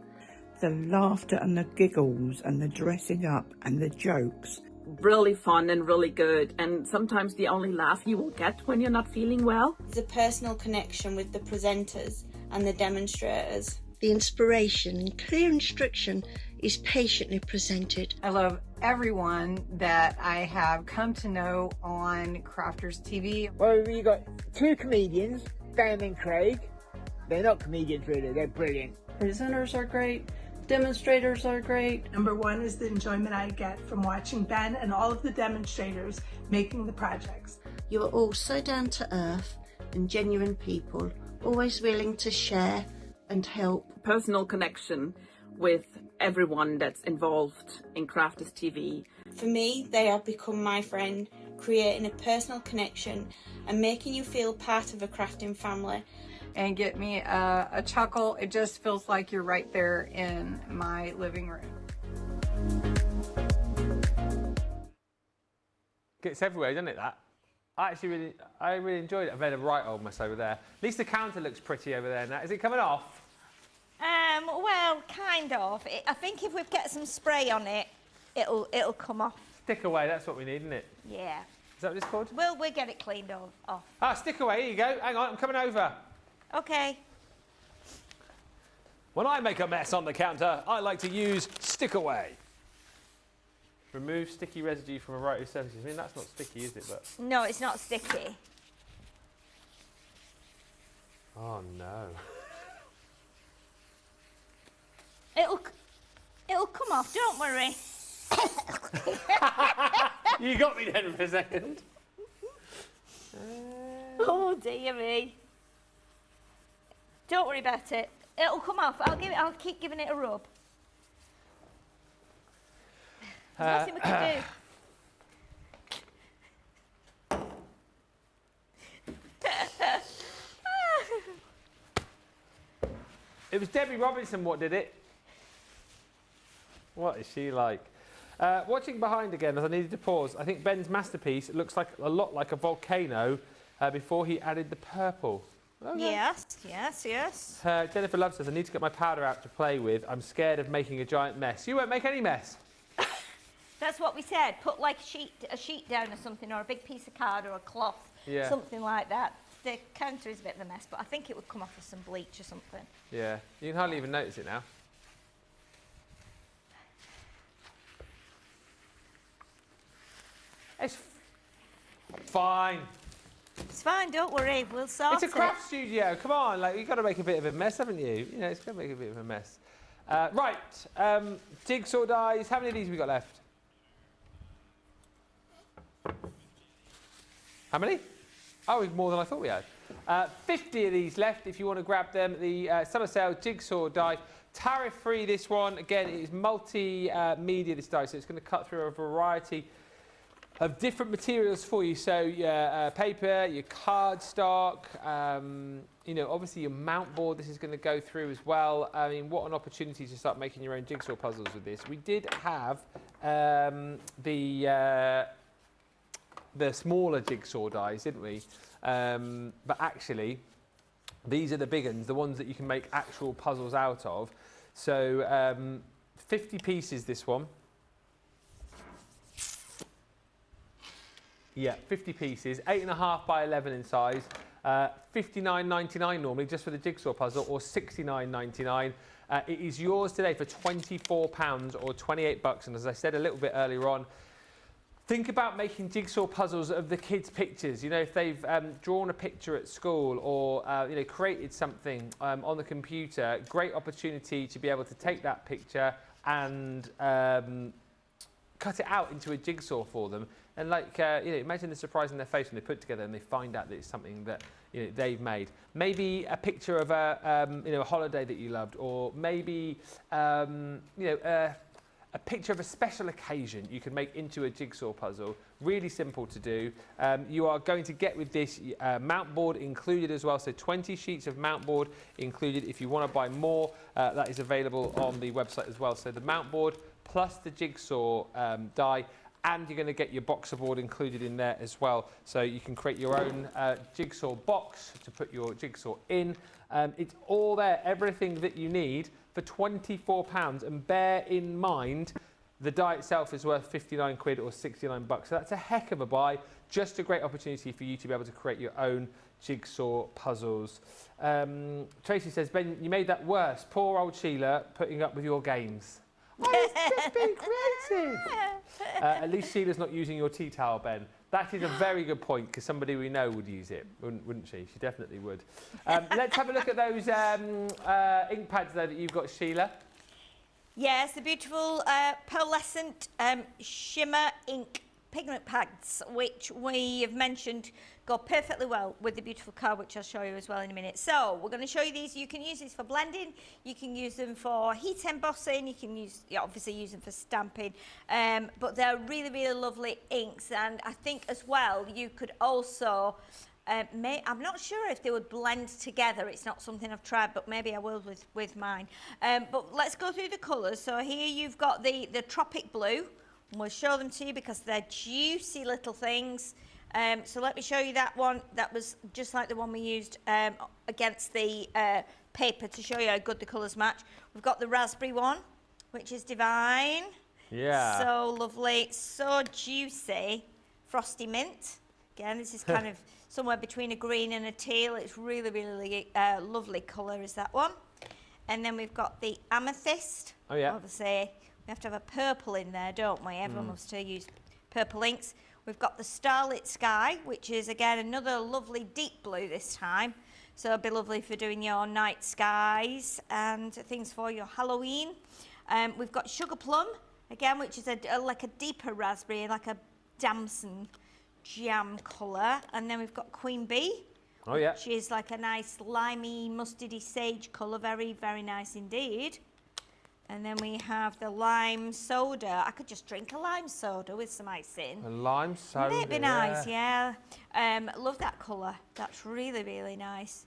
J: The laughter and the giggles and the dressing up and the jokes.
F: Really fun and really good, and sometimes the only laugh you will get when you're not feeling well.
I: The personal connection with the presenters and the demonstrators.
K: The inspiration and clear instruction is patiently presented.
L: I love everyone that I have come to know on Crafters TV.
M: Well, we got 2 comedians, Dan and Craig. They're not comedians really, they're brilliant.
N: Presenters are great. Demonstrators are great.
H: Number 1 is the enjoyment I get from watching Ben and all of the demonstrators making the projects.
K: You are all so down to earth and genuine people, always willing to share and help.
F: Personal connection with everyone that's involved in Crafters TV.
I: For me, they have become my friend, creating a personal connection and making you feel part of a crafting family.
L: And get me a chuckle. It just feels like you're right there in my living room.
A: Gets everywhere, doesn't it, that? I really enjoyed it. I've made a right old mess over there. At least the counter looks pretty over there now. Is it coming off?
B: Well, kind of. I think if we get some spray on it, it'll come off.
A: Stick away, that's what we need, isn't it?
B: Yeah.
A: Is that what it's called?
B: We'll get it cleaned off.
A: Ah, stick away, here you go. Hang on, I'm coming over.
B: Okay.
A: When I make a mess on the counter, I like to use stick away. Remove sticky residue from a variety of surfaces. I mean, that's not sticky, is it? But
B: no, it's not sticky.
A: oh no.
B: It'll come off. Don't worry.
A: You got me then for a second.
B: Oh dear me. Don't worry about it. It'll come off. I'll keep giving it a rub. There's nothing we can do.
A: It was Debbie Robinson what did it. What is she like? Watching behind again, as I needed to pause, I think Ben's masterpiece looks like a lot like a volcano before he added the purple. Okay.
B: Yes.
A: Jennifer Love says, I need to get my powder out to play with. I'm scared of making a giant mess. You won't make any mess.
B: That's what we said. Put like a sheet down or something, or a big piece of card or a cloth, something like that. The counter is a bit of a mess, but I think it would come off with some bleach or something.
A: Yeah, you can hardly even notice it now. It's fine.
B: It's fine, don't worry, we'll sort it.
A: It's a craft studio, come on, like, you've got to make a bit of a mess, haven't you? You know, it's going to make a bit of a mess. Right, jigsaw dies, how many of these have we got left? How many? Oh, more than I thought we had. 50 of these left if you want to grab them. The summer sale jigsaw die, tariff-free this one. Again, it is multi-media, this die, so it's going to cut through a variety of different materials for you. So your paper, your cardstock, you know, obviously your mount board, this is going to go through as well. I mean, what an opportunity to start making your own jigsaw puzzles with this. We did have the smaller jigsaw dies, didn't we? But actually, these are the big ones, the ones that you can make actual puzzles out of. So 50 pieces, this one. Yeah, 50 pieces, 8.5 by 11 in size, $59.99 normally just for the jigsaw puzzle, or $69.99. It is yours today for £24 or $28. And as I said a little bit earlier on, think about making jigsaw puzzles of the kids' pictures. You know, if they've drawn a picture at school or you know, created something on the computer, great opportunity to be able to take that picture and cut it out into a jigsaw for them. And like, you know, imagine the surprise on their face when they put it together and they find out that it's something that, you know, they've made. Maybe a picture of a, you know, a holiday that you loved, or maybe, you know, a picture of a special occasion you can make into a jigsaw puzzle. Really simple to do. You are going to get with this mount board included as well, so 20 sheets of mount board included. If you want to buy more, that is available on the website as well. So the mount board plus the jigsaw die, and you're going to get your boxer board included in there as well. So you can create your own jigsaw box to put your jigsaw in. It's all there, everything that you need for £24. And bear in mind, the die itself is worth 59 quid or 69 bucks. So that's a heck of a buy. Just a great opportunity for you to be able to create your own jigsaw puzzles. Tracy says, Ben, you made that worse. Poor old Sheila putting up with your games. Oh, it's just being creative. At least Sheila's not using your tea towel, Ben. That is a very good point, because somebody we know would use it, wouldn't she? She definitely would. Let's have a look at those ink pads there that you've got, Sheila.
B: Yes, the beautiful pearlescent shimmer ink pigment pads, which we have mentioned go perfectly well with the beautiful card, which I'll show you as well in a minute. So we're going to show you these. You can use these for blending, you can use them for heat embossing, you can obviously use them for stamping, but they're really, really lovely inks. And I think as well you could also I'm not sure if they would blend together. It's not something I've tried, but maybe I will with mine. But let's go through the colours. So here you've got the tropic blue. And we'll show them to you because they're juicy little things. So let me show you that one. That was just like the one we used against the paper to show you how good the colours match. We've got the raspberry one, which is divine.
A: Yeah.
B: So lovely, so juicy. Frosty mint. Again, this is kind of somewhere between a green and a teal. It's really, really lovely colour is that one. And then we've got the amethyst.
A: Oh, yeah.
B: Obviously, we have to have a purple in there, don't we? Everyone loves to use purple inks. We've got the starlit sky, which is, again, another lovely deep blue this time. So it'll be lovely for doing your night skies and things for your Halloween. We've got sugar plum, again, which is like a deeper raspberry, like a damson jam colour. And then we've got queen bee,
A: Oh, yeah.
B: Which is like a nice limey, mustardy sage colour. Very, very nice indeed. And then we have the lime soda. I could just drink a lime soda with some ice in.
A: A lime soda,
B: Wouldn't it be nice? Yeah. Love that colour. That's really, really nice.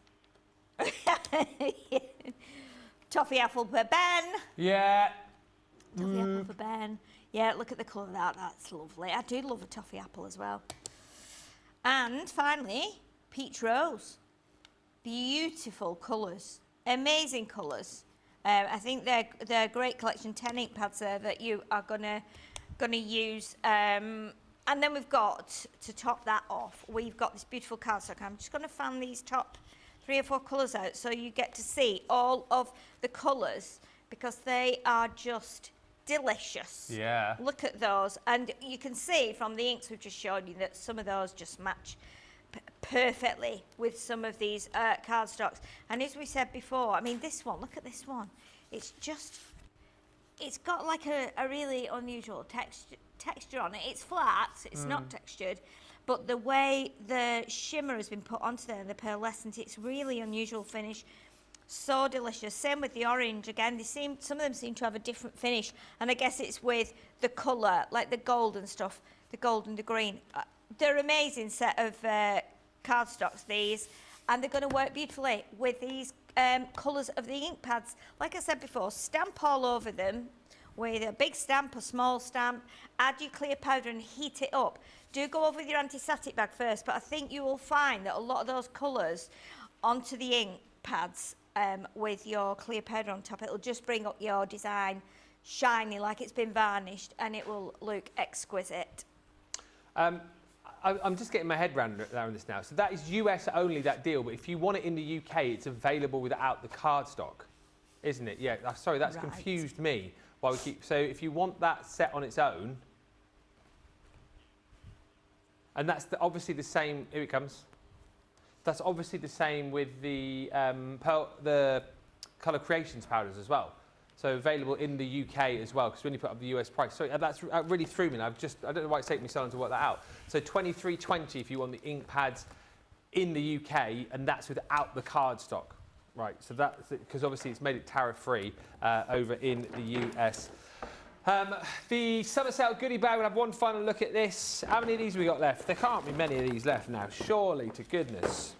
B: Toffee apple for Ben.
A: Yeah.
B: Toffee apple for Ben. Yeah, look at the colour of that. That's lovely. I do love a toffee apple as well. And finally, peach rose. Beautiful colours. Amazing colours. I think they're a great collection. 10 ink pads there that you are gonna use. And then we've got, to top that off, we've got this beautiful cardstock. I'm just gonna fan these top 3 or 4 colours out so you get to see all of the colours, because they are just delicious.
A: Yeah.
B: Look at those. And you can see from the inks we've just shown you that some of those just match perfectly with some of these cardstocks. And as we said before, I mean, this one, look at this one. It's got like a really unusual texture on it. It's flat, it's not textured, but the way the shimmer has been put onto there, the pearlescent, it's really unusual finish. So delicious. Same with the orange. Again, some of them seem to have a different finish, and I guess it's with the colour, like the gold and stuff, the gold and the green. They're an amazing set of cardstocks, these, and they're going to work beautifully with these colours of the ink pads. Like I said before, stamp all over them with a big stamp, a small stamp, add your clear powder and heat it up. Do go over with your anti-static bag first, but I think you will find that a lot of those colours onto the ink pads with your clear powder on top, it'll just bring up your design shiny like it's been varnished, and it will look exquisite.
A: I'm just getting my head around this now. So that is US only, that deal, but if you want it in the UK, it's available without the cardstock, isn't it? Yeah, sorry, that's confused me. Why we keep, so if you want that set on its own, and that's obviously the same, here it comes. That's obviously the same with the Colour Creations powders as well. So available in the UK as well, because when you put up the US price. Sorry, that really threw me. I don't know why it's taking me so long to work that out. So $23.20 if you want the ink pads in the UK, and that's without the cardstock. Right, so that's because obviously it's made it tariff-free over in the US. The summer sale goodie bag, we'll have one final look at this. How many of these we got left? There can't be many of these left now, surely, to goodness.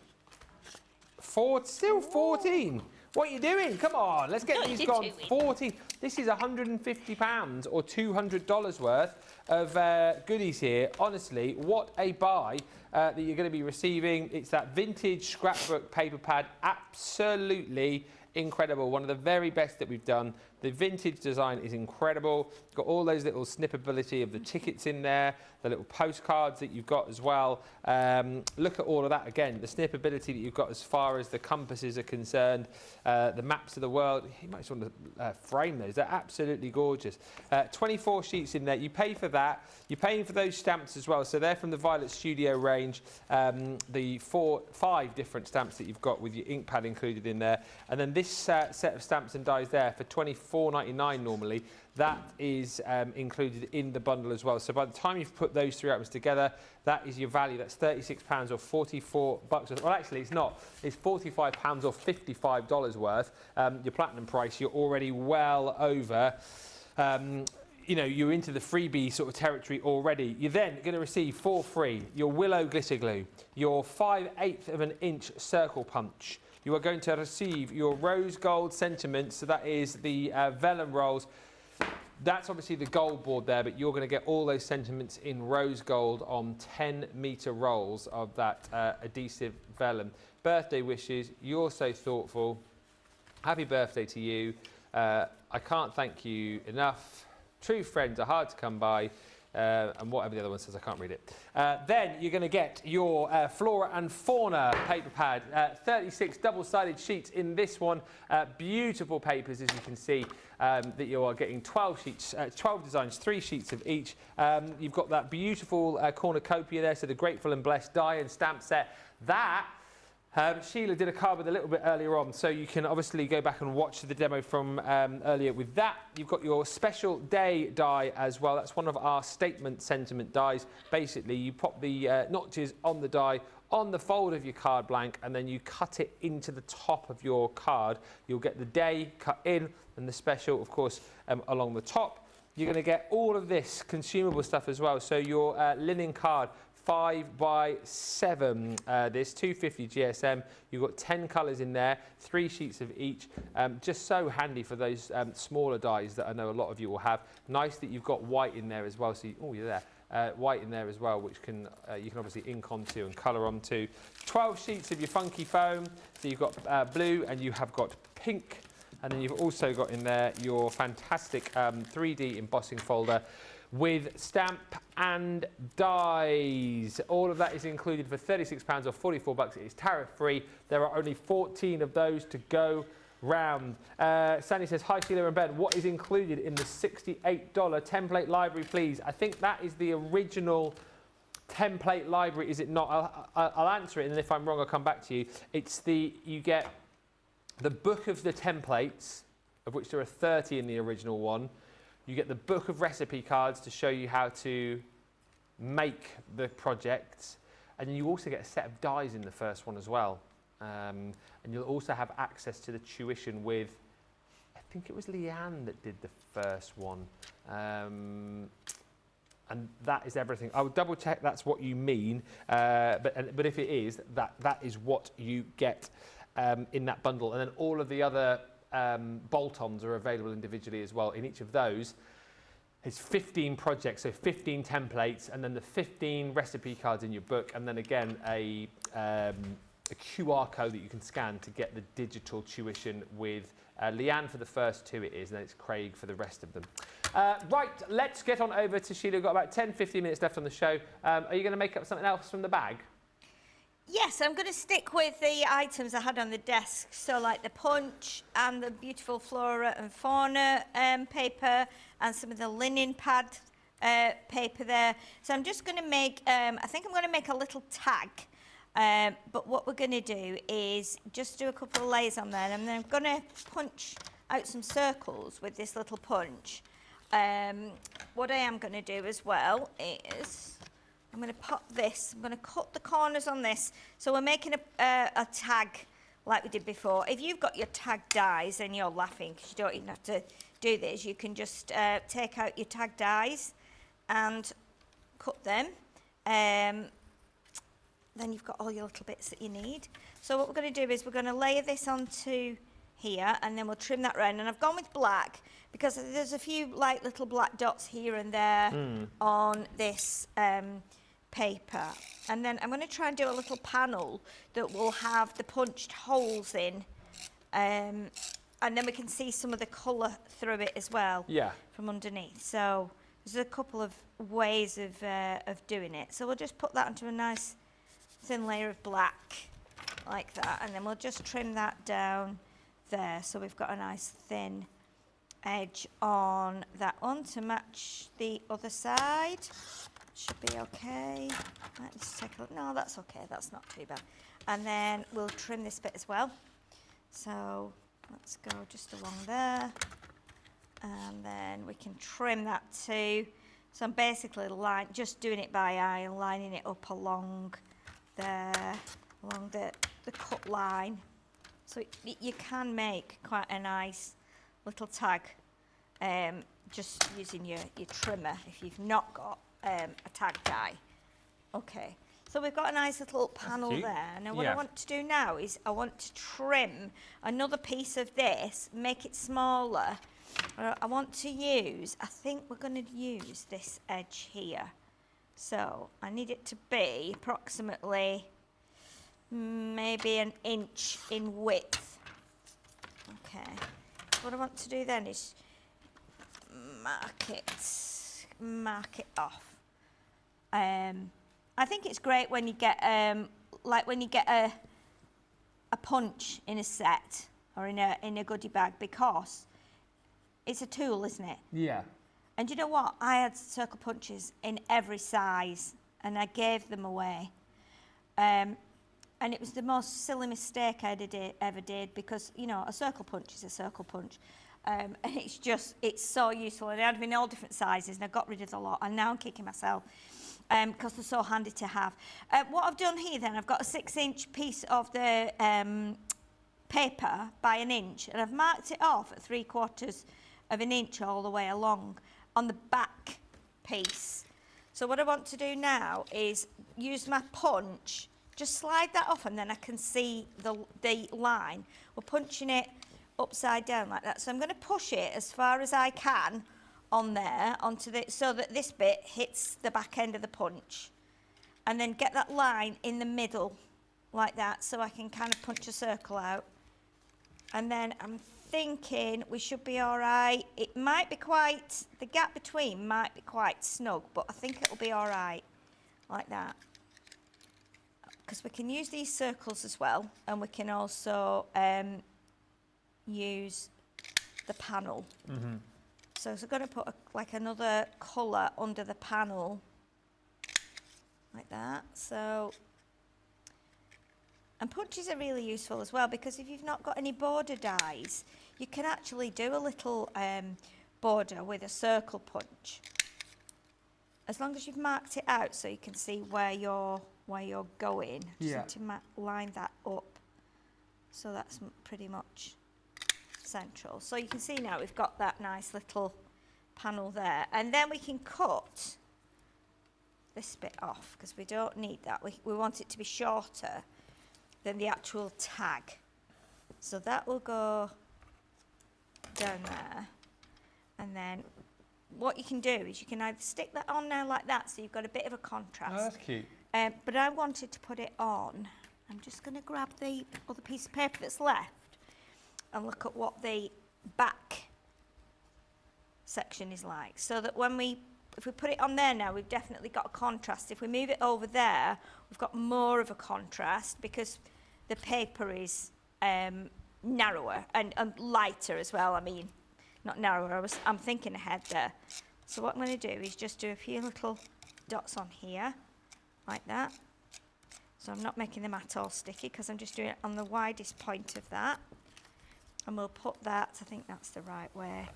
A: Still 14. What are you doing? Come on, let's get these gone. 14. This is £150 or $200 worth of goodies here. Honestly, what a buy that you're going to be receiving. It's that vintage scrapbook paper pad. Absolutely incredible. One of the very best that we've done. The vintage design is incredible. Got all those little snippability of the tickets in there, the little postcards that you've got as well. Look at all of that again, the snippability that you've got as far as the compasses are concerned, the maps of the world. You might just want to frame those. They're absolutely gorgeous. 24 sheets in there. You pay for that. You're paying for those stamps as well. So they're from the Violet Studio range. The 5 different stamps that you've got with your ink pad included in there. And then this set of stamps and dies there for $24.99 normally. That is included in the bundle as well. So by the time you've put those 3 items together, that is your value. That's £36 or $44. Well, actually, it's not. It's £45 or $55 worth. Your platinum price, you're already well over. You know, you're into the freebie sort of territory already. You're then going to receive for free your Willow glitter glue, your 5/8 of an inch circle punch. You are going to receive your rose gold sentiments. So that is the vellum rolls. That's obviously the gold board there, but you're going to get all those sentiments in rose gold on 10-metre rolls of that adhesive vellum. Birthday wishes, you're so thoughtful. Happy birthday to you. I can't thank you enough. True friends are hard to come by. And whatever the other one says, I can't read it. Then you're going to get your Flora and Fauna paper pad. 36 double-sided sheets in this one. Beautiful papers, as you can see, that you are getting 12 sheets, 12 designs, 3 sheets of each. You've got that beautiful cornucopia there, so the Grateful and Blessed die and stamp set. That Sheila did a card with a little bit earlier on, so you can obviously go back and watch the demo from earlier with that. You've got your special day die as well. That's one of our statement sentiment dies. Basically, you pop the notches on the die on the fold of your card blank, and then you cut it into the top of your card. You'll get the day cut in and the special, of course, along the top. You're going to get all of this consumable stuff as well. So your linen card, 5x7, this 250 GSM. You've got 10 colours in there, 3 sheets of each. Just so handy for those smaller dies that I know a lot of you will have. Nice that you've got white in there as well. So you're there. White in there as well, which can you can obviously ink onto and colour onto. 12 sheets of your funky foam. So you've got blue and you have got pink. And then you've also got in there your fantastic 3D embossing folder with stamp and dies. All of that is included for £36 or $44. It is tariff free. There are only 14 of those to go round. Sandy says, hi Sheila and Ben, what is included in the $68 template library, please? I think that is the original template library, is it not? I'll answer it, and then if I'm wrong, I'll come back to you. It's you get the book of the templates, of which there are 30 in the original one. You get the book of recipe cards to show you how to make the projects. And then you also get a set of dies in the first one as well. And you'll also have access to the tuition with, I think it was Leanne that did the first one. And that is everything. I will double check that's what you mean. But if it is, that is what you get in that bundle. And then all of the other bolt-ons are available individually as well. In each of those, it's 15 projects, so 15 templates, and then the 15 recipe cards in your book, and then again a QR code that you can scan to get the digital tuition with Leanne for the first 2 it is, and then it's Craig for the rest of them. Right, let's get on over to Sheila. We've got about 10-15 minutes left on the show. Are you going to make up something else from the bag?
B: Yes, I'm going to stick with the items I had on the desk. So like the punch and the beautiful flora and fauna paper and some of the linen pad paper there. So I'm just going to make, I think I'm going to make a little tag. But what we're going to do is just do a couple of layers on there, and then I'm going to punch out some circles with this little punch. What I am going to do as well is I'm going to pop this, I'm going to cut the corners on this. So we're making a tag like we did before. If you've got your tag dies, then you're laughing because you don't even have to do this. You can just take out your tag dies and cut them. Then you've got all your little bits that you need. So what we're going to do is we're going to layer this onto here, and then we'll trim that round. And I've gone with black because there's a few like little black dots here and there on this paper. And then I'm going to try and do a little panel that will have the punched holes in, and then we can see some of the colour through it as well from underneath. So there's a couple of ways of doing it. So we'll just put that onto a nice thin layer of black like that, and then we'll just trim that down there so we've got a nice thin edge on that one to match the other side. Should be okay. Let's take a look. No, that's okay, that's not too bad. And then we'll trim this bit as well. So let's go just along there, and then we can trim that too. So I'm basically just doing it by eye and lining it up along there, along the cut line. So you can make quite a nice little tag just using your trimmer if you've not got a tag die. Okay, so we've got a nice little panel there. Now what I want to do now is I want to trim another piece of this, make it smaller. I want to use, I think we're going to use this edge here. So I need it to be approximately maybe an inch in width. Okay, what I want to do then is mark it off. I think it's great when you get like when you get a punch in a set or in a goodie bag, because it's a tool, isn't it?
A: Yeah.
B: And you know what? I had circle punches in every size, and I gave them away. And it was the most silly mistake I ever did, because, you know, a circle punch is a circle punch. And it's so useful. And I had them in all different sizes, and I got rid of the lot, and now I'm kicking myself. because they're so handy to have. What I've done here then, I've got a 6-inch piece of the paper by 1 inch, and I've marked it off at 3/4 of an inch all the way along on the back piece. So what I want to do now is use my punch, just slide that off, and then I can see the line. We're punching it upside down like that. So I'm going to push it as far as I can on there, so that this bit hits the back end of the punch. And then get that line in the middle like that, so I can kind of punch a circle out. And then I'm thinking we should be all right. It might be quite, the gap between might be quite snug, but I think it'll be all right like that. Because we can use these circles as well, and we can also use the panel. So I'm going to put like another colour under the panel like that. So, and punches are really useful as well, because if you've not got any border dies, you can actually do a little border with a circle punch, as long as you've marked it out so you can see where you're going. Just need to line that up, so that's pretty much central. So you can see now we've got that nice little panel there, and then we can cut this bit off because we don't need that. We want it to be shorter than the actual tag, so that will go down there. And then what you can do is you can either stick that on now like that, so you've got a bit of a contrast.
A: Oh, that's cute.
B: But I wanted to put it on. I'm just going to grab the other piece of paper that's left and look at what the back section is like, so that if we put it on there now, we've definitely got a contrast. If we move it over there, we've got more of a contrast because the paper is narrower and lighter as well. I mean, not narrower, I'm thinking ahead there. So what I'm going to do is just do a few little dots on here, like that. So I'm not making them at all sticky because I'm just doing it on the widest point of that. And we'll put that, I think that's the right way.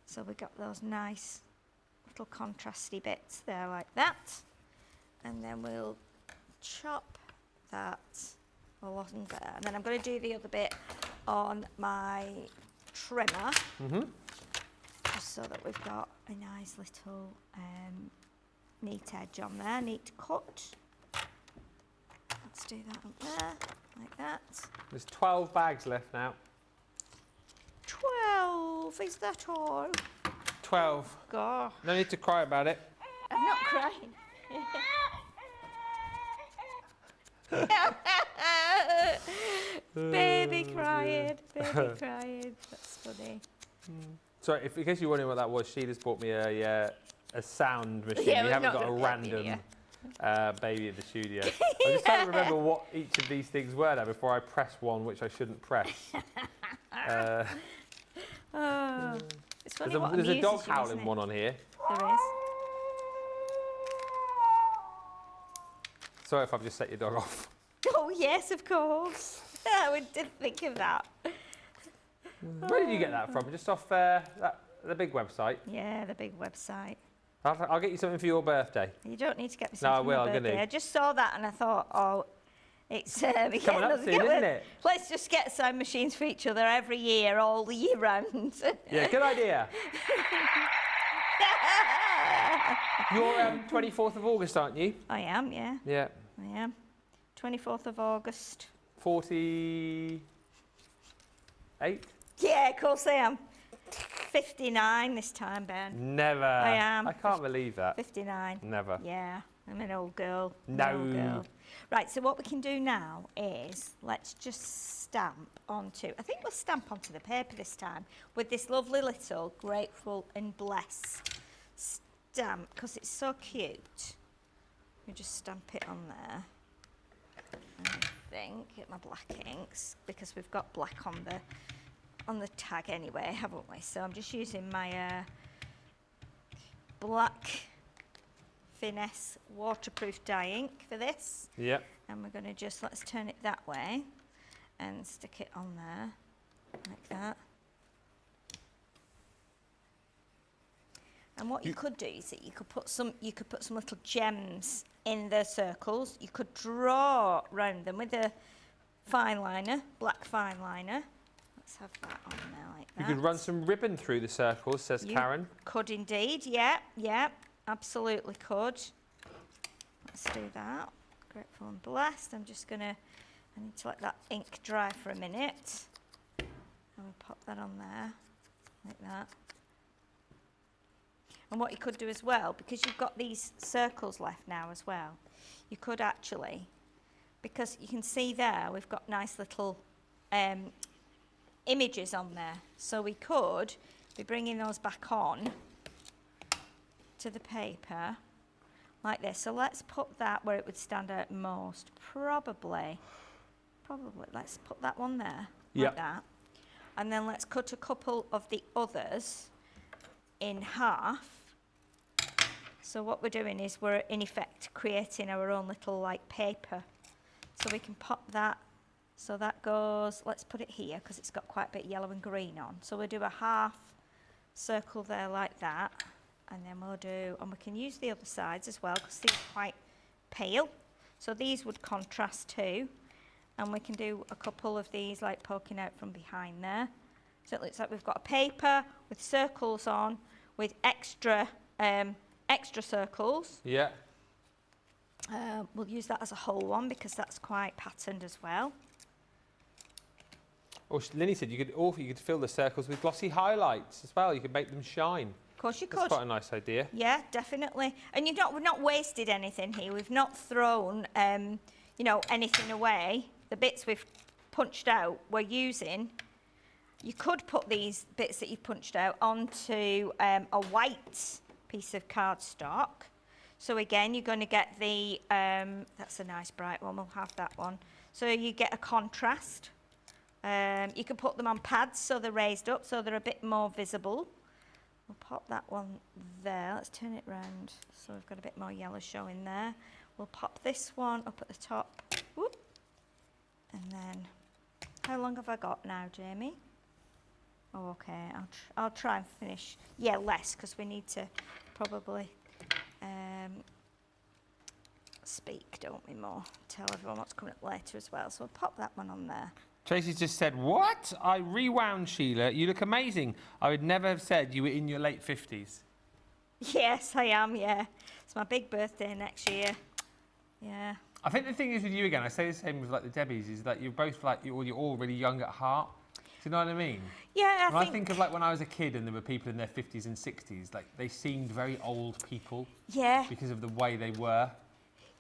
B: So we've got those nice little contrasty bits there like that. And then we'll chop that along there. And then I'm going to do the other bit on my trimmer. Just so that we've got a nice little neat edge on there, neat cut. Let's do that up there, like that.
A: There's 12 bags left now.
B: 12, is that all?
A: 12.
B: God.
A: No need to cry about it.
B: I'm not crying. Baby crying, baby crying. That's funny.
A: Sorry, in case you're wondering what that was, Sheila's bought me a sound machine.
B: Yeah,
A: we
B: we're
A: haven't
B: not
A: got a
B: gonna
A: random baby in the studio. I'm just trying to remember what each of these things were now before I press one which I shouldn't press.
B: It's funny what
A: there's a
B: amuses
A: dog
B: you,
A: howling
B: isn't it?
A: one on here.
B: There is.
A: Sorry if I've just set your dog off.
B: Oh yes, of course. I didn't think of that.
A: Where did you get that from? Just off the big website?
B: Yeah, the big website.
A: I'll get you something for your birthday.
B: You don't need to get me
A: No, I
B: something
A: will,
B: for my
A: I'm
B: birthday.
A: gonna.
B: I just saw that and I thought, oh, it's
A: coming up soon, isn't it?
B: Let's just get sewing machines for each other every year, all the year round.
A: Yeah, good idea. You're 24th of August, aren't you?
B: I am, yeah.
A: Yeah.
B: I am. 24th of August.
A: 48?
B: Yeah, of course I am. 59 this time, Ben.
A: Never.
B: I am.
A: I can't believe that.
B: 59.
A: Never.
B: Yeah, I'm an old girl.
A: No.
B: An old girl. Right, so what we can do now is let's just stamp onto, I think we'll stamp onto the paper this time with this lovely little Grateful and Bless stamp because it's so cute. You just stamp it on there. And I think get my black inks because we've got black on the tag anyway, haven't we? So I'm just using my black Finesse waterproof dye ink for this.
A: Yep.
B: And we're going to just, let's turn it that way and stick it on there like that. And what you could do is that you could put some little gems in the circles. You could draw around them with a fine liner, black fine liner. Let's have that on there like that.
A: You could run some ribbon through the circles, says Karen.
B: Could indeed, yeah, absolutely could. Let's do that. Grateful and blessed. I need to let that ink dry for a minute. And we'll pop that on there, like that. And what you could do as well, because you've got these circles left now as well, you could actually, because you can see there, we've got nice little images on there. So we could be bringing those back on to the paper like this. So let's put that where it would stand out most. Probably, let's put that one there, like that. And then let's cut a couple of the others in half. So what we're doing is we're in effect creating our own little like paper. So we can pop that, so that goes, let's put it here because it's got quite a bit of yellow and green on. So we'll do a half circle there like that, and then we'll do, and we can use the other sides as well because these are quite pale. So these would contrast too. And we can do a couple of these like poking out from behind there. So it looks like we've got a paper with circles on with extra circles.
A: Yeah.
B: We'll use that as a whole one because that's quite patterned as well.
A: Or Linny said you could fill the circles with glossy highlights as well. You could make them shine.
B: Of course you could.
A: That's quite a nice idea.
B: Yeah, definitely. And we've not wasted anything here. We've not thrown anything away. The bits we've punched out we're using. You could put these bits that you've punched out onto a white piece of cardstock. So again, you're going to get the, that's a nice bright one, we'll have that one. So you get a contrast. You can put them on pads so they're raised up so they're a bit more visible. We'll pop that one there, let's turn it round so we've got a bit more yellow showing there. We'll pop this one up at the top. Whoop. And then, how long have I got now, Jamie? Oh, okay, I'll try and finish. Yeah, less, because we need to probably speak, don't we, more? Tell everyone what's coming up later as well. So we'll pop that one on there.
A: Tracy's just said, what? I rewound, Sheila. You look amazing. I would never have said you were in your late 50s.
B: Yes, I am, yeah. It's my big birthday next year. Yeah.
A: I think the thing is with you again, I say the same with like the Debbies, is that you're both like, you're all really young at heart. Do you know what I mean?
B: Yeah,
A: I think of like when I was a kid and there were people in their 50s and 60s, like they seemed very old people.
B: Yeah.
A: Because of the way they were.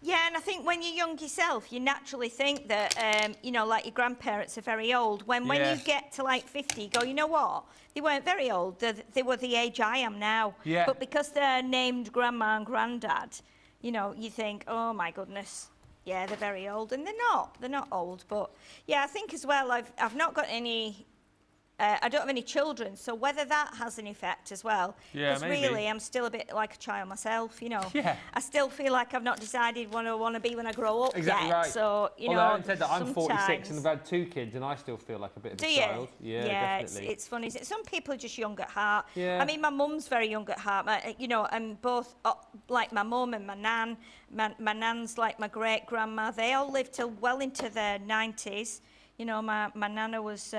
B: Yeah, and I think when you're young yourself, you naturally think that, like your grandparents are very old. When you get to like 50, you go, you know what? They weren't very old. They were the age I am now.
A: Yeah.
B: But because they're named grandma and granddad, you think, oh my goodness. Yeah, they're very old, and they're not. They're not old, but yeah, I think as well. I've not got any. I don't have any children, so whether that has an effect as well.
A: Yeah,
B: because really, I'm still a bit like a child myself.
A: Yeah.
B: I still feel like I've not decided what I want to be when I grow up
A: exactly
B: yet.
A: Right.
B: So
A: Although I said that I'm 46 and I've had 2 kids, and I still feel like a bit of a child.
B: Yeah,
A: definitely.
B: it's funny. Some people are just young at heart.
A: Yeah.
B: I mean, my mum's very young at heart. And both, like my mum and my nan. My nan's like my great grandma. They all lived till well into their 90s. My nana was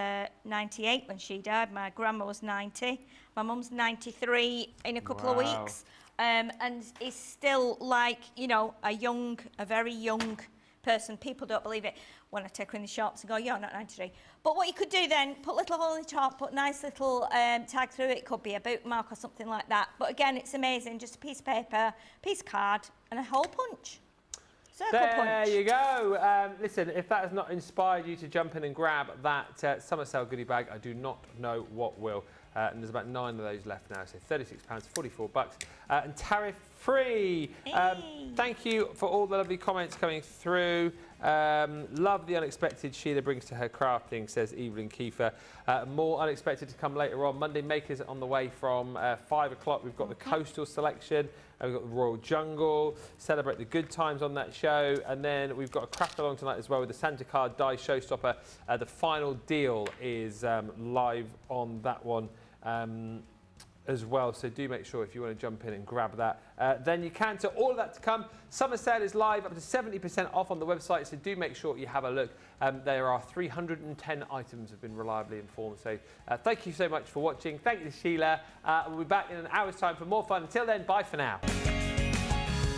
B: 98 when she died. My grandma was 90. My mum's 93 in a couple of weeks. And is still like, a very young person. People don't believe it when I take her in the shops and go, you're not 93. But what you could do then, put a little hole in the top, put a nice little tag through it. It could be a bookmark or something like that. But again, it's amazing. Just a piece of paper, piece of card, and a hole punch.
A: There you go. Listen, if that has not inspired you to jump in and grab that summer sale goodie bag, I do not know what will. And there's about 9 of those left now, so £36, $44, and tariff-free. Thank you for all the lovely comments coming through. Love the unexpected Sheila brings to her crafting, says Evelyn Kiefer. More unexpected to come later on. Monday Makers on the way from 5 o'clock. We've got the Coastal Selection. We've got the Royal Jungle, celebrate the good times on that show. And then we've got a craft along tonight as well with the Santa Card Die Showstopper. The final deal is live on that one. as well, so do make sure if you want to jump in and grab that, then you can. So all of that to come. Summer sale is live, up to 70% off on the website, so do make sure you have a look. There are 310 items have been reliably informed, so thank you so much for watching. Thank you to Sheila. We'll be back in an hour's time for more fun. Until then, bye for now.